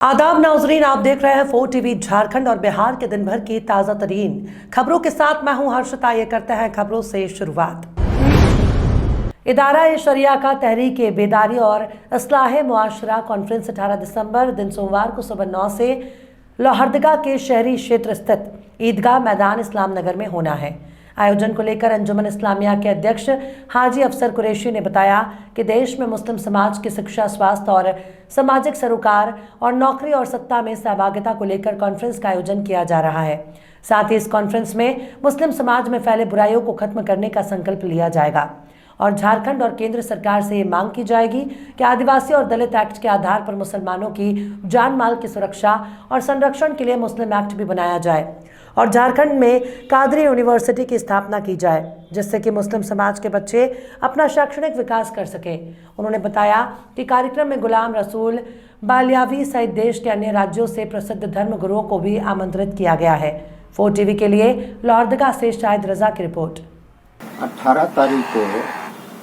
आदाब नाज़रीन, आप देख रहे हैं 4 टीवी झारखंड और बिहार के दिन भर की ताज़ा तरीन खबरों के साथ मैं हूं हर्षिता। ये करते हैं खबरों से शुरुआत। इदारा शरिया का तहरीक बेदारी और इस्लाह मुआशरा कॉन्फ्रेंस 18 दिसंबर दिन सोमवार को सुबह 9 से लोहरदगा के शहरी क्षेत्र स्थित ईदगाह मैदान इस्लाम नगर में होना है। आयोजन को लेकर अंजुमन इस्लामिया के अध्यक्ष हाजी अफसर कुरैशी ने बताया कि देश में मुस्लिम समाज की शिक्षा, स्वास्थ्य और सामाजिक सरोकार और नौकरी और सत्ता में सहभागिता को लेकर कॉन्फ्रेंस का आयोजन किया जा रहा है। साथ ही इस कॉन्फ्रेंस में मुस्लिम समाज में फैले बुराइयों को खत्म करने का संकल्प लिया जाएगा और झारखंड और केंद्र सरकार से ये मांग की जाएगी कि आदिवासी और दलित एक्ट के आधार पर मुसलमानों की जान माल की सुरक्षा और संरक्षण के लिए मुस्लिम एक्ट भी बनाया जाए और झारखंड में कादरी यूनिवर्सिटी की स्थापना की जाए, जिससे कि मुस्लिम समाज के बच्चे अपना शैक्षणिक विकास कर सकें। उन्होंने बताया कि कार्यक्रम में गुलाम रसूल बालियावी सहित देश के अन्य राज्यों से प्रसिद्ध धर्म गुरुओं को भी आमंत्रित किया गया है। 4 टीवी के लिए लोहरदगा से शाहिद रजा की रिपोर्ट। 18 तारीख को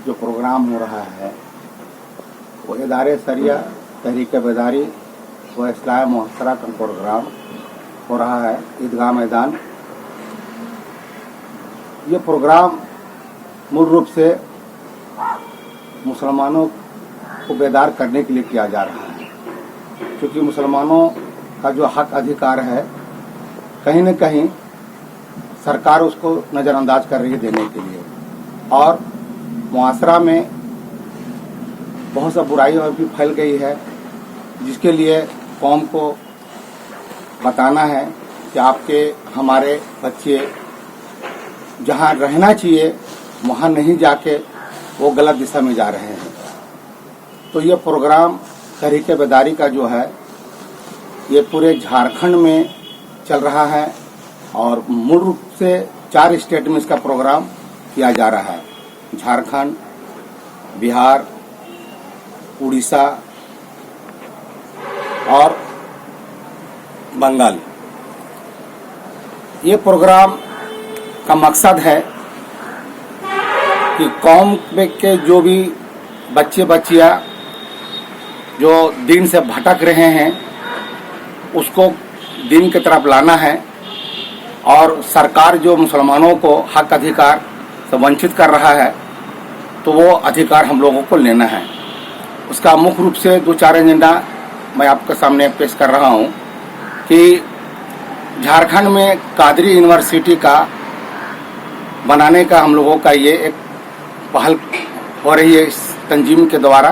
जो प्रोग्राम हो रहा है वो इदारे शरिया तहरीक बेदारी व इस्लाह मुआशरा का प्रोग्राम हो रहा है ईदगाह मैदान। ये प्रोग्राम मूल रूप से मुसलमानों को बेदार करने के लिए किया जा रहा है, क्योंकि मुसलमानों का जो हक अधिकार है कहीं न कहीं सरकार उसको नज़रअंदाज कर रही है देने के लिए, और मुआशरा में बहुत सा बुराई और भी फैल गई है, जिसके लिए कौम को बताना है कि आपके हमारे बच्चे जहाँ रहना चाहिए वहाँ नहीं जाके वो गलत दिशा में जा रहे हैं। तो ये प्रोग्राम तहरीक बेदारी का जो है ये पूरे झारखंड में चल रहा है और मूल रूप से 4 स्टेट में इसका प्रोग्राम किया जा रहा है: झारखंड, बिहार, उड़ीसा और बंगाल। ये प्रोग्राम का मकसद है कि कौम के जो भी बच्चे बच्चियां जो दीन से भटक रहे हैं उसको दीन की तरफ लाना है, और सरकार जो मुसलमानों को हक अधिकार से वंचित कर रहा है तो वो अधिकार हम लोगों को लेना है। उसका मुख्य रूप से 2-4 एजेंडा मैं आपके सामने पेश कर रहा हूँ कि झारखंड में कादरी यूनिवर्सिटी का बनाने का हम लोगों का ये एक पहल हो रही है इस तंजीम के द्वारा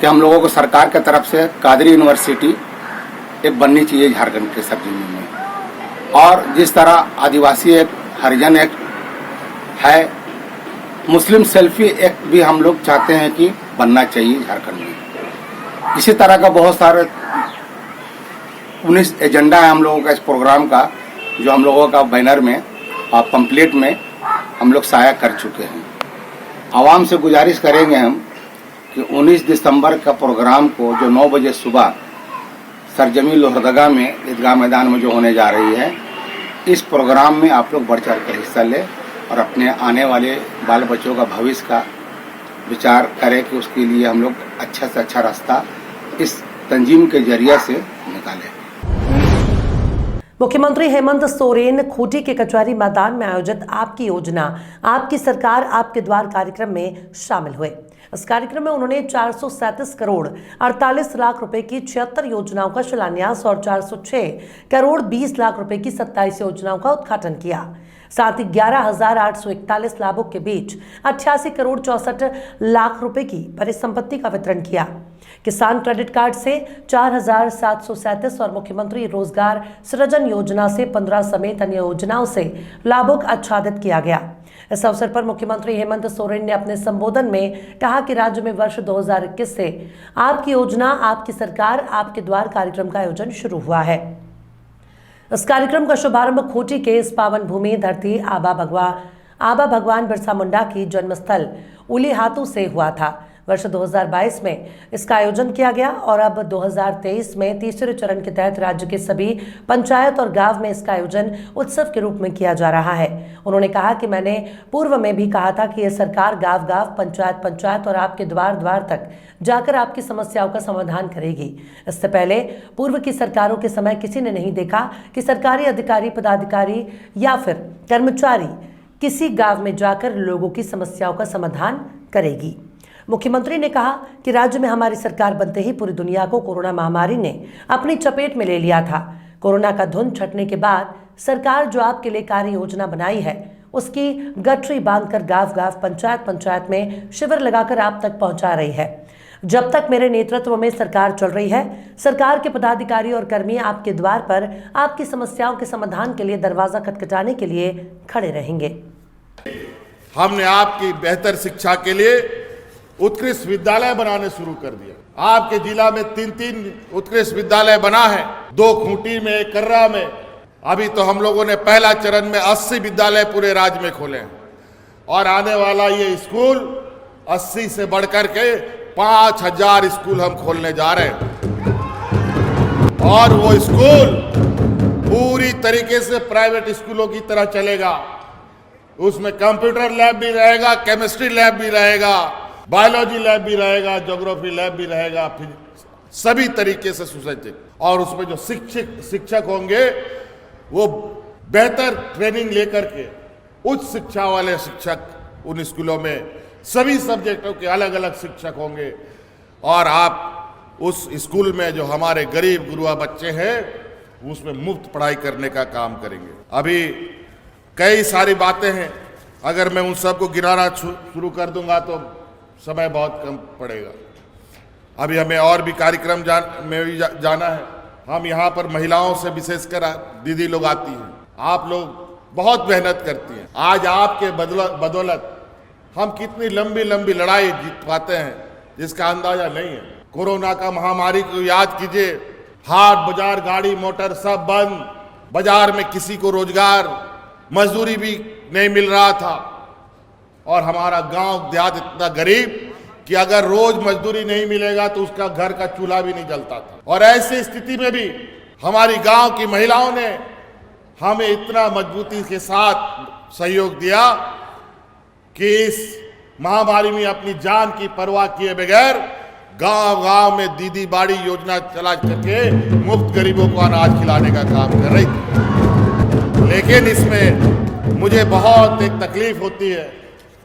कि हम लोगों को सरकार की तरफ से कादरी यूनिवर्सिटी एक बननी चाहिए झारखंड के सब जिलों में। और जिस तरह आदिवासी एक्ट, हरिजन एक्ट है, मुस्लिम सेल्फी एक्ट भी हम लोग चाहते हैं कि बनना चाहिए झारखंड में। इसी तरह का बहुत सारे 19 एजेंडा है हम लोगों का इस प्रोग्राम का, जो हम लोगों का बैनर में और पंपलेट में हम लोग शाया कर चुके हैं। आवाम से गुजारिश करेंगे हम कि 19 दिसंबर का प्रोग्राम को जो 9 बजे सुबह सरजमी लोहरदगा में ईदगाह मैदान में जो होने जा रही है, इस प्रोग्राम में आप लोग बढ़ चढ़ कर हिस्सा लें और अपने आने वाले बाल बच्चों का भविष्य का विचार करें कि उसके लिए हम लोग अच्छा से अच्छा रास्ता इस तंजीम के जरिए से निकालें। मुख्यमंत्री हेमंत सोरेन खूंटी के कचहरी मैदान में आयोजित आपकी योजना आपकी सरकार आपके द्वार कार्यक्रम में शामिल हुए। इस कार्यक्रम में उन्होंने 437 करोड़ 48 लाख रुपए की 76 योजनाओं का शिलान्यास और 406 करोड़ 20 लाख रुपए की 27 योजनाओं का उद्घाटन किया। साथ ही 11,841 लाभुक के बीच 88 करोड़ 64 लाख रुपए की परिसंपत्ति का वितरण किया। किसान क्रेडिट कार्ड से 4,737 और मुख्यमंत्री रोजगार सृजन योजना से 15 समेत अन्य योजनाओं से लाभुक आच्छादित किया गया। इस अवसर पर मुख्यमंत्री हेमंत सोरेन ने अपने संबोधन में कहा कि राज्य में वर्ष 2021 से आपकी योजना आपकी सरकार आपके द्वार कार्यक्रम का आयोजन शुरू हुआ है। इस कार्यक्रम का शुभारंभ खूंटी के इस पावन भूमि धरती आबा भगवान बिरसा मुंडा की जन्मस्थल उलीहातू से हुआ था। वर्ष 2022 में इसका आयोजन किया गया और अब 2023 में तीसरे चरण के तहत राज्य के सभी पंचायत और गांव में इसका आयोजन उत्सव के रूप में किया जा रहा है। उन्होंने कहा कि मैंने पूर्व में भी कहा था कि यह सरकार गांव गांव, पंचायत पंचायत और आपके द्वार द्वार तक जाकर आपकी समस्याओं का समाधान करेगी। इससे पहले पूर्व की सरकारों के समय किसी ने नहीं देखा कि सरकारी अधिकारी, पदाधिकारी या फिर कर्मचारी किसी गांव में जाकर लोगों की समस्याओं का समाधान करेगी। मुख्यमंत्री ने कहा कि राज्य में हमारी सरकार बनते ही पूरी दुनिया को कोरोना महामारी ने अपनी चपेट में ले लिया था। कोरोना का धुंध छटने के बाद सरकार जो आपके लिए कार्य योजना बनाई है उसकी गठरी बांधकर गांव गांव, पंचायत पंचायत में शिविर लगाकर आप तक पहुंचा रही है। जब तक मेरे नेतृत्व में सरकार चल रही है, सरकार के पदाधिकारी और कर्मी आपके द्वार पर आपकी समस्याओं के समाधान के लिए दरवाजा खटखटाने के लिए खड़े रहेंगे। हमने आपकी बेहतर शिक्षा के लिए उत्कृष्ट विद्यालय बनाने शुरू कर दिया। आपके जिला में 3 उत्कृष्ट विद्यालय बना है, 2 खूंटी में, 1 कर्रा में। अभी तो हम लोगों ने पहला चरण में 80 विद्यालय पूरे राज्य में खोले हैं और आने वाला ये स्कूल 80 से बढ़कर के 5000 स्कूल हम खोलने जा रहे हैं। और वो स्कूल पूरी तरीके से प्राइवेट स्कूलों की तरह चलेगा। उसमें कंप्यूटर लैब भी रहेगा, केमिस्ट्री लैब भी रहेगा, बायोलॉजी लैब भी रहेगा, ज्योग्राफी लैब भी रहेगा, फिर सभी तरीके से सुसज्जित। और उसमें जो शिक्षक होंगे वो बेहतर ट्रेनिंग लेकर के उच्च शिक्षा वाले शिक्षक उन स्कूलों में सभी सब्जेक्टों के अलग अलग शिक्षक होंगे। और आप उस स्कूल में जो हमारे गरीब गुरुआ बच्चे हैं उसमें मुफ्त पढ़ाई करने का काम करेंगे। अभी कई सारी बातें हैं, अगर मैं उन सबको गिनाना शुरू कर दूंगा तो समय बहुत कम पड़ेगा। अभी हमें और भी कार्यक्रम जाना है। हम यहाँ पर महिलाओं से विशेषकर दीदी लोग आती हैं, आप लोग बहुत मेहनत करती हैं। आज आपके बदौलत हम कितनी लंबी लंबी लड़ाई जीत पाते हैं जिसका अंदाजा नहीं है। कोरोना का महामारी को याद कीजिए, हाट बाजार, गाड़ी मोटर सब बंद, बाजार में किसी को रोजगार, मजदूरी भी नहीं मिल रहा था। और हमारा गांव देहात इतना गरीब कि अगर रोज मजदूरी नहीं मिलेगा तो उसका घर का चूल्हा भी नहीं जलता था। और ऐसी स्थिति में भी हमारी गांव की महिलाओं ने हमें इतना मजबूती के साथ सहयोग दिया कि इस महामारी में अपनी जान की परवाह किए बगैर गांव गांव में दीदी बाड़ी योजना चला करके मुफ्त गरीबों को अनाज खिलाने का काम कर रही थी। लेकिन इसमें मुझे बहुत एक तकलीफ होती है,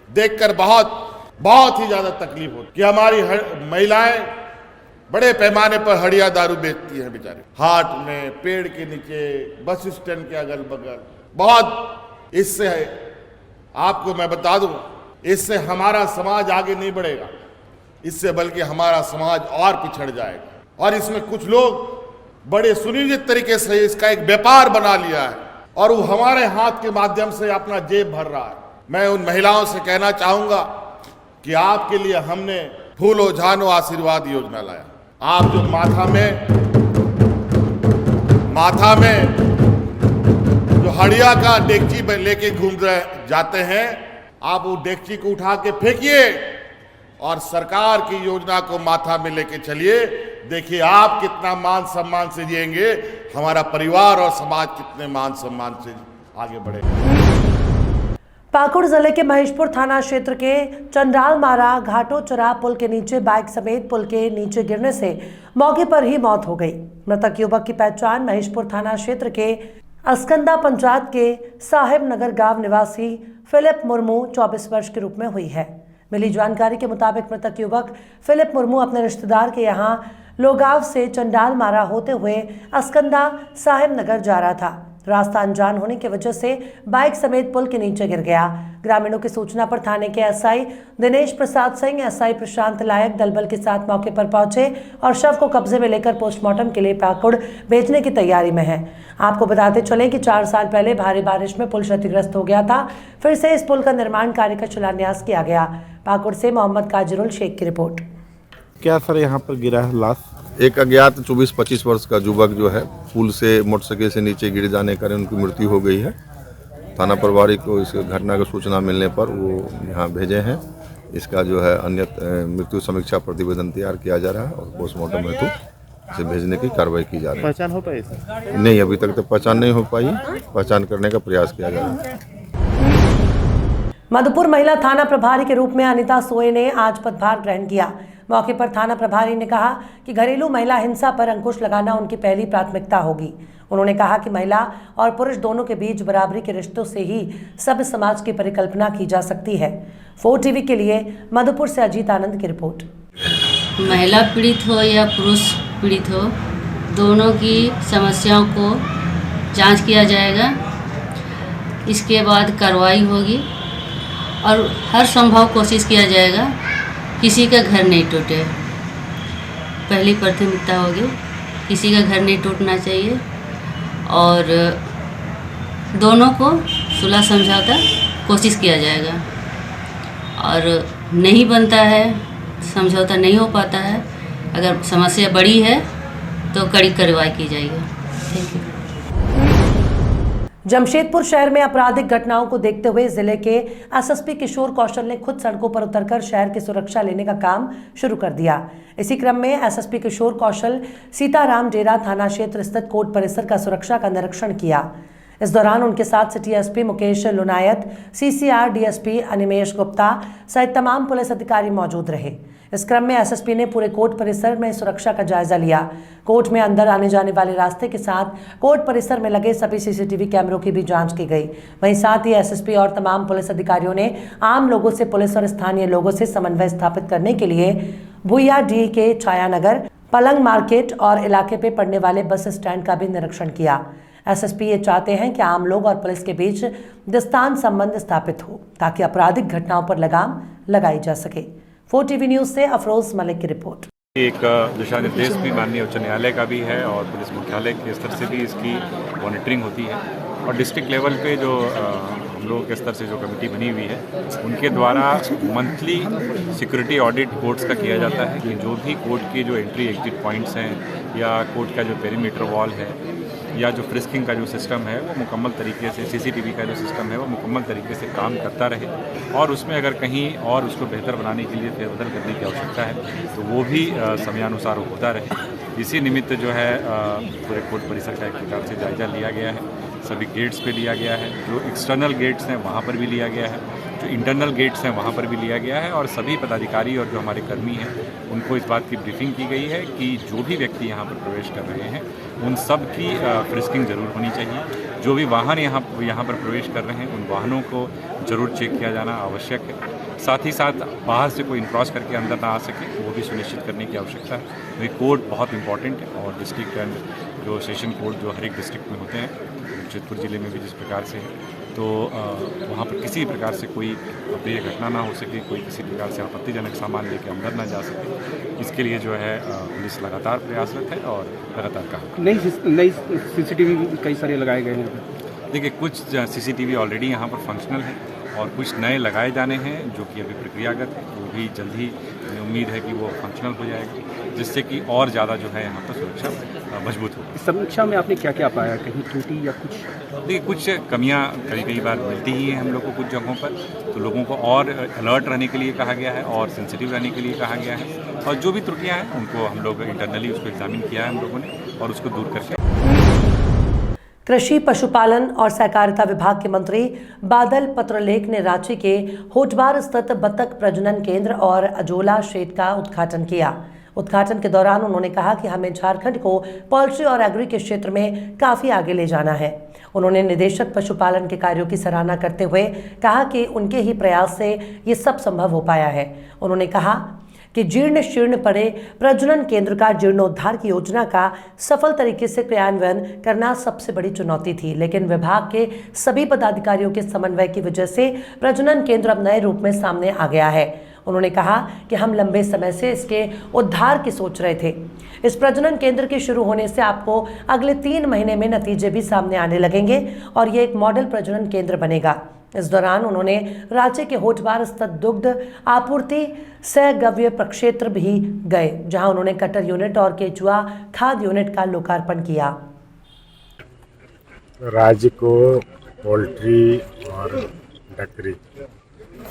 देखकर बहुत ही ज्यादा तकलीफ होती है कि हमारी महिलाएं बड़े पैमाने पर हड़िया दारू बेचती हैं बेचारे, हाट में, पेड़ के नीचे, बस स्टैंड के अगल बगल। बहुत इससे आपको मैं बता दूं, इससे हमारा समाज आगे नहीं बढ़ेगा, इससे बल्कि हमारा समाज और पिछड़ जाएगा। और इसमें कुछ लोग बड़े सुनियोजित तरीके से इसका एक व्यापार बना लिया है और वो हमारे हाथ के माध्यम से अपना जेब भर रहा है। मैं उन महिलाओं से कहना चाहूंगा कि आपके लिए हमने फूलो झानो आशीर्वाद योजना लाया। आप जो माथा में जो हड़िया का डेगची लेके घूम जाते हैं, आप वो डेगची को उठा के फेंकिए और सरकार की योजना को माथा में लेके चलिए। देखिए आप कितना मान सम्मान से जिएंगे, हमारा परिवार और समाज कितने मान सम्मान से आगे बढ़ेगा। पाकुड़ जिले के महेशपुर थाना क्षेत्र के चंडालमारा घाटोचरा पुल के नीचे बाइक समेत पुल के नीचे गिरने से मौके पर ही मौत हो गई। मृतक युवक की पहचान महेशपुर थाना क्षेत्र के अस्कंदा पंचायत के साहेब नगर गांव निवासी फिलिप मुर्मू 24 वर्ष के रूप में हुई है। मिली जानकारी के मुताबिक मृतक युवक फिलिप मुर्मू अपने रिश्तेदार के यहां लोगांव से चंडालमारा होते हुए अस्कंदा साहेब नगर जा रहा था। रास्ता अनजान होने की वजह से बाइक समेत पुल के नीचे गिर गया। ग्रामीणों की सूचना पर थाने के एसआई दिनेश प्रसाद सिंह, एसआई प्रशांत लायक दलबल के साथ मौके पर पहुंचे और शव को कब्जे में लेकर पोस्टमार्टम के लिए पाकुड़ भेजने की तैयारी में है। आपको बताते चलें कि 4 साल पहले भारी बारिश में पुल क्षतिग्रस्त हो गया था। फिर से इस पुल का निर्माण कार्य का शिलान्यास किया गया। पाकुड़ से मोहम्मद काजिरुल शेख की रिपोर्ट। क्या सर यहाँ पर गिरा है लाश? एक अज्ञात 24-25 वर्ष का युवक जो है पुल से मोटरसाइकिल से नीचे गिर जाने के कारण उनकी मृत्यु हो गई है। थाना प्रभारी को इस घटना की सूचना मिलने पर वो यहाँ भेजे हैं। इसका जो है अन्य मृत्यु समीक्षा प्रतिवेदन तैयार किया जा रहा है और पोस्टमार्टम हेतु इसे भेजने की कार्रवाई की जा रही है। पहचान हो पाई सर? नहीं, अभी तक तो पहचान नहीं हो पाई, पहचान करने का प्रयास किया जा रहा है। मधुपुर महिला थाना प्रभारी के रूप में अनिता सोए ने आज पदभार ग्रहण किया। मौके पर थाना प्रभारी ने कहा कि घरेलू महिला हिंसा पर अंकुश लगाना उनकी पहली प्राथमिकता होगी। उन्होंने कहा कि महिला और पुरुष दोनों के बीच बराबरी के रिश्तों से ही सभ्य समाज की परिकल्पना की जा सकती है। 4 टीवी के लिए मधुपुर से अजीत आनंद की रिपोर्ट। महिला पीड़ित हो या पुरुष पीड़ित हो, दोनों की समस्याओं को जांच किया जाएगा। इसके बाद कार्रवाई होगी और हर संभव कोशिश किया जाएगा किसी का घर नहीं टूटे। पहली प्राथमिकता होगी, किसी का घर नहीं टूटना चाहिए और दोनों को सुलह समझौता कोशिश किया जाएगा। और नहीं बनता है, समझौता नहीं हो पाता है, अगर समस्या बड़ी है तो कड़ी कार्रवाई की जाएगी। Thank you. जमशेदपुर शहर में आपराधिक घटनाओं को देखते हुए जिले के एसएसपी किशोर कौशल ने खुद सड़कों पर उतरकर शहर की सुरक्षा लेने का काम शुरू कर दिया। इसी क्रम में एसएसपी किशोर कौशल सीताराम डेरा थाना क्षेत्र स्थित कोर्ट परिसर का सुरक्षा का निरीक्षण किया। इस दौरान उनके साथ city SP Mukesh Lunayat, CCR DSP Animesh Gupta सहित तमाम पुलिस अधिकारी मौजूद रहे। इस क्रम में एसएसपी ने पूरे कोर्ट परिसर में सुरक्षा का जायजा लिया। कोर्ट में अंदर आने जाने वाले रास्ते के साथ कोर्ट परिसर में लगे सभी सीसीटीवी कैमरों की भी जांच की गई। वहीं साथ ही एसएसपी और तमाम पुलिस अधिकारियों ने आम लोगों से पुलिस और स्थानीय लोगों से समन्वय स्थापित करने के लिए भुइया डी के छायानगर, पलंग मार्केट और इलाके पे पड़ने वाले बस स्टैंड का भी निरीक्षण किया। एसएसपी ये चाहते हैं कि आम लोग और पुलिस के बीच दोस्ताना संबंध स्थापित हो ताकि आपराधिक घटनाओं पर लगाम लगाई जा सके। 4 टीवी न्यूज से अफरोज मलिक की रिपोर्ट। एक दिशा निर्देश भी माननीय उच्च न्यायालय का भी है और पुलिस मुख्यालय के स्तर से भी इसकी मॉनिटरिंग होती है और डिस्ट्रिक्ट लेवल पे जो हम लोगों के स्तर से जो कमेटी बनी हुई है उनके द्वारा मंथली सिक्योरिटी ऑडिट कोर्ट्स का किया जाता है कि जो भी कोर्ट के जो एंट्री एग्जिट पॉइंट्स हैं या कोर्ट का जो पेरीमीटर वॉल है या जो फ्रिस्किंग का जो सिस्टम है वो मुकम्मल तरीके से, सीसीटीवी का जो सिस्टम है वो मुकम्मल तरीके से काम करता रहे और उसमें अगर कहीं और उसको बेहतर बनाने के लिए फेरबदल करने की आवश्यकता है तो वो भी समयानुसार होता रहे। इसी निमित्त जो है पूरे कोर्ट परिसर का एक प्रकार से जायजा लिया गया है। सभी गेट्स पे लिया गया है, जो एक्सटर्नल गेट्स हैं वहाँ पर भी लिया गया है, जो इंटरनल गेट्स हैं वहाँ पर भी लिया गया है और सभी पदाधिकारी और जो हमारे कर्मी हैं उनको इस बात की ब्रीफिंग की गई है कि जो भी व्यक्ति यहाँ पर प्रवेश कर रहे हैं उन सब की फ्रिस्किंग ज़रूर होनी चाहिए। जो भी वाहन यहाँ पर प्रवेश कर रहे हैं उन वाहनों को ज़रूर चेक किया जाना आवश्यक है। साथ ही साथ बाहर से कोई क्रॉस करके अंदर ना आ सके वो भी सुनिश्चित करने की आवश्यकता है। ये कोर्ट बहुत इंपॉर्टेंट है और डिस्ट्रिक्ट एंड जो सेशन कोर्ट जो हर एक डिस्ट्रिक्ट में होते हैं, जमशेदपुर ज़िले में भी जिस प्रकार से है तो वहाँ पर किसी प्रकार से कोई अप्रिय घटना ना हो सके, कोई किसी प्रकार से आपत्तिजनक सामान लेके अंदर ना जा सके, इसके लिए जो है पुलिस लगातार प्रयासरत है और लगातार काम। नई सीसीटीवी कई सारे लगाए गए हैं। देखिए, कुछ सीसीटीवी ऑलरेडी यहाँ पर फंक्शनल है और कुछ नए लगाए जाने हैं जो कि अभी प्रक्रियागत है। वो भी जल्द ही उम्मीद है कि वो फंक्शनल हो जाएगा जिससे कि और ज़्यादा जो है यहाँ पर सुरक्षा मजबूत होगी। समीक्षा में आपने क्या क्या पाया, कहीं त्रुटि या कुछ? देखिए, कुछ कमियां कई बार मिलती ही हैं हम लोग को कुछ जगहों पर, तो लोगों को और अलर्ट रहने के लिए कहा गया है और सेंसिटिव रहने के लिए कहा गया है और जो भी त्रुटियां हैं उनको हम लोग इंटरनली उसको एग्जामिन किया है हम लोगों ने और उसको दूर करके। कृषि, पशुपालन और सहकारिता विभाग के मंत्री बादल पत्रलेख ने रांची के होटवार स्थित बतख प्रजनन केंद्र और अजोला शेड का उद्घाटन किया। उद्घाटन के दौरान उन्होंने कहा कि हमें झारखंड को पोल्ट्री और एग्री के क्षेत्र में काफ़ी आगे ले जाना है। उन्होंने निदेशक पशुपालन के कार्यों की सराहना करते हुए कहा कि उनके ही प्रयास से ये सब संभव हो पाया है। उन्होंने कहा कि जीर्ण शीर्ण पड़े प्रजनन केंद्र का जीर्णोद्धार की योजना का सफल तरीके से क्रियान्वयन करना सबसे बड़ी चुनौती थी, लेकिन विभाग के सभी पदाधिकारियों के समन्वय की वजह से प्रजनन केंद्र अब नए रूप में सामने आ गया है। उन्होंने कहा कि हम लंबे समय से इसके उद्धार की सोच रहे थे। इस प्रजनन केंद्र के शुरू होने से आपको अगले 3 महीने में नतीजे भी सामने आने लगेंगे और ये एक मॉडल प्रजनन केंद्र बनेगा। इस दौरान उन्होंने रांची के होटवार स्थित दुग्ध आपूर्ति सहगव्य प्रक्षेत्र भी गए, जहां उन्होंने कटर यूनिट और केचुआ खाद यूनिट का लोकार्पण किया। राज्य को पोल्ट्री और बकरी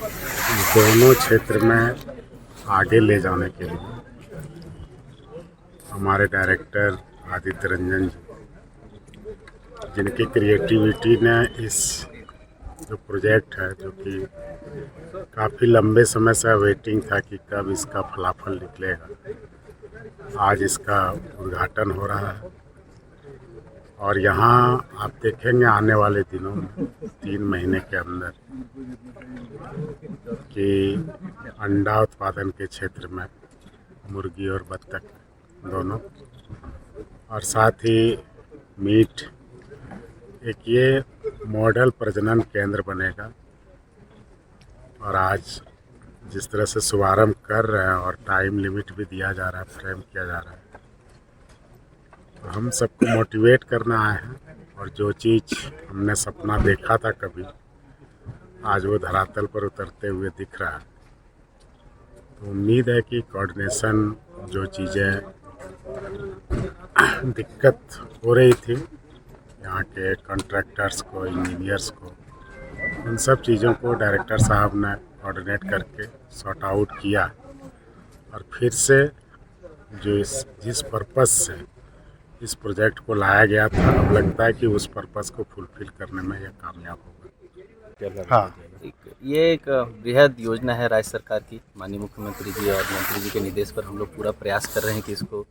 दोनों क्षेत्र में आगे ले जाने के लिए हमारे डायरेक्टर आदित्य रंजन जी, जिनकी क्रिएटिविटी ने इस जो प्रोजेक्ट है, जो कि काफ़ी लंबे समय से वेटिंग था कि कब इसका फलाफल निकलेगा, आज इसका उद्घाटन हो रहा है। और यहाँ आप देखेंगे आने वाले दिनों में 3 महीने के अंदर कि अंडा उत्पादन के क्षेत्र में मुर्गी और बत्तख दोनों, और साथ ही मीट, एक ये मॉडल प्रजनन केंद्र बनेगा। और आज जिस तरह से शुभारंभ कर रहे हैं और टाइम लिमिट भी दिया जा रहा है, फ्रेम किया जा रहा है, तो हम सबको मोटिवेट करना आए हैं। और जो चीज़ हमने सपना देखा था कभी, आज वो धरातल पर उतरते हुए दिख रहा है। तो उम्मीद है कि कोऑर्डिनेशन, जो चीज़ें दिक्कत हो रही थी यहाँ के कॉन्ट्रैक्टर्स को, इंजीनियर्स को, उन सब चीज़ों को डायरेक्टर साहब ने कोऑर्डिनेट करके सॉर्ट आउट किया। और फिर से जो जिस पर्पस से इस प्रोजेक्ट को लाया गया था, अब लगता है कि उस पर्पस को फुलफिल करने में यह कामयाब होगा। हाँ, ये एक बृहद योजना है राज्य सरकार की। माननीय मुख्यमंत्री जी और मंत्री जी के निर्देश पर हम लोग पूरा प्रयास कर रहे हैं कि इसको,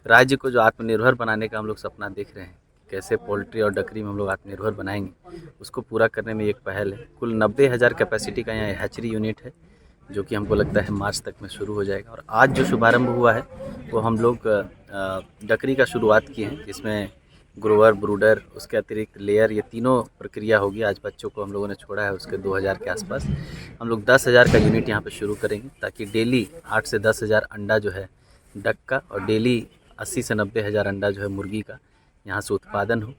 राज्य को जो आत्मनिर्भर बनाने का हम लोग सपना देख रहे हैं, कैसे पोल्ट्री और डकरी में हम लोग आत्मनिर्भर बनाएंगे, उसको पूरा करने में एक पहल है। कुल 90,000 कैपेसिटी का यहाँ हैचरी यूनिट है, जो कि हमको लगता है मार्च तक में शुरू हो जाएगा। और आज जो शुभारंभ हुआ है वो हम लोग डकरी का शुरुआत किए हैं, जिसमें ग्रोवर, ब्रूडर, उसके अतिरिक्त लेयर, ये तीनों प्रक्रिया होगी। आज बच्चों को हम लोगों ने छोड़ा है, उसके 2000 के आसपास। हम लोग 10,000 का यूनिट यहाँ पे शुरू करेंगे, ताकि डेली 8 से 10,000 अंडा जो है डक का, और डेली 80 से 90,000 अंडा जो है मुर्गी का यहाँ से उत्पादन हो।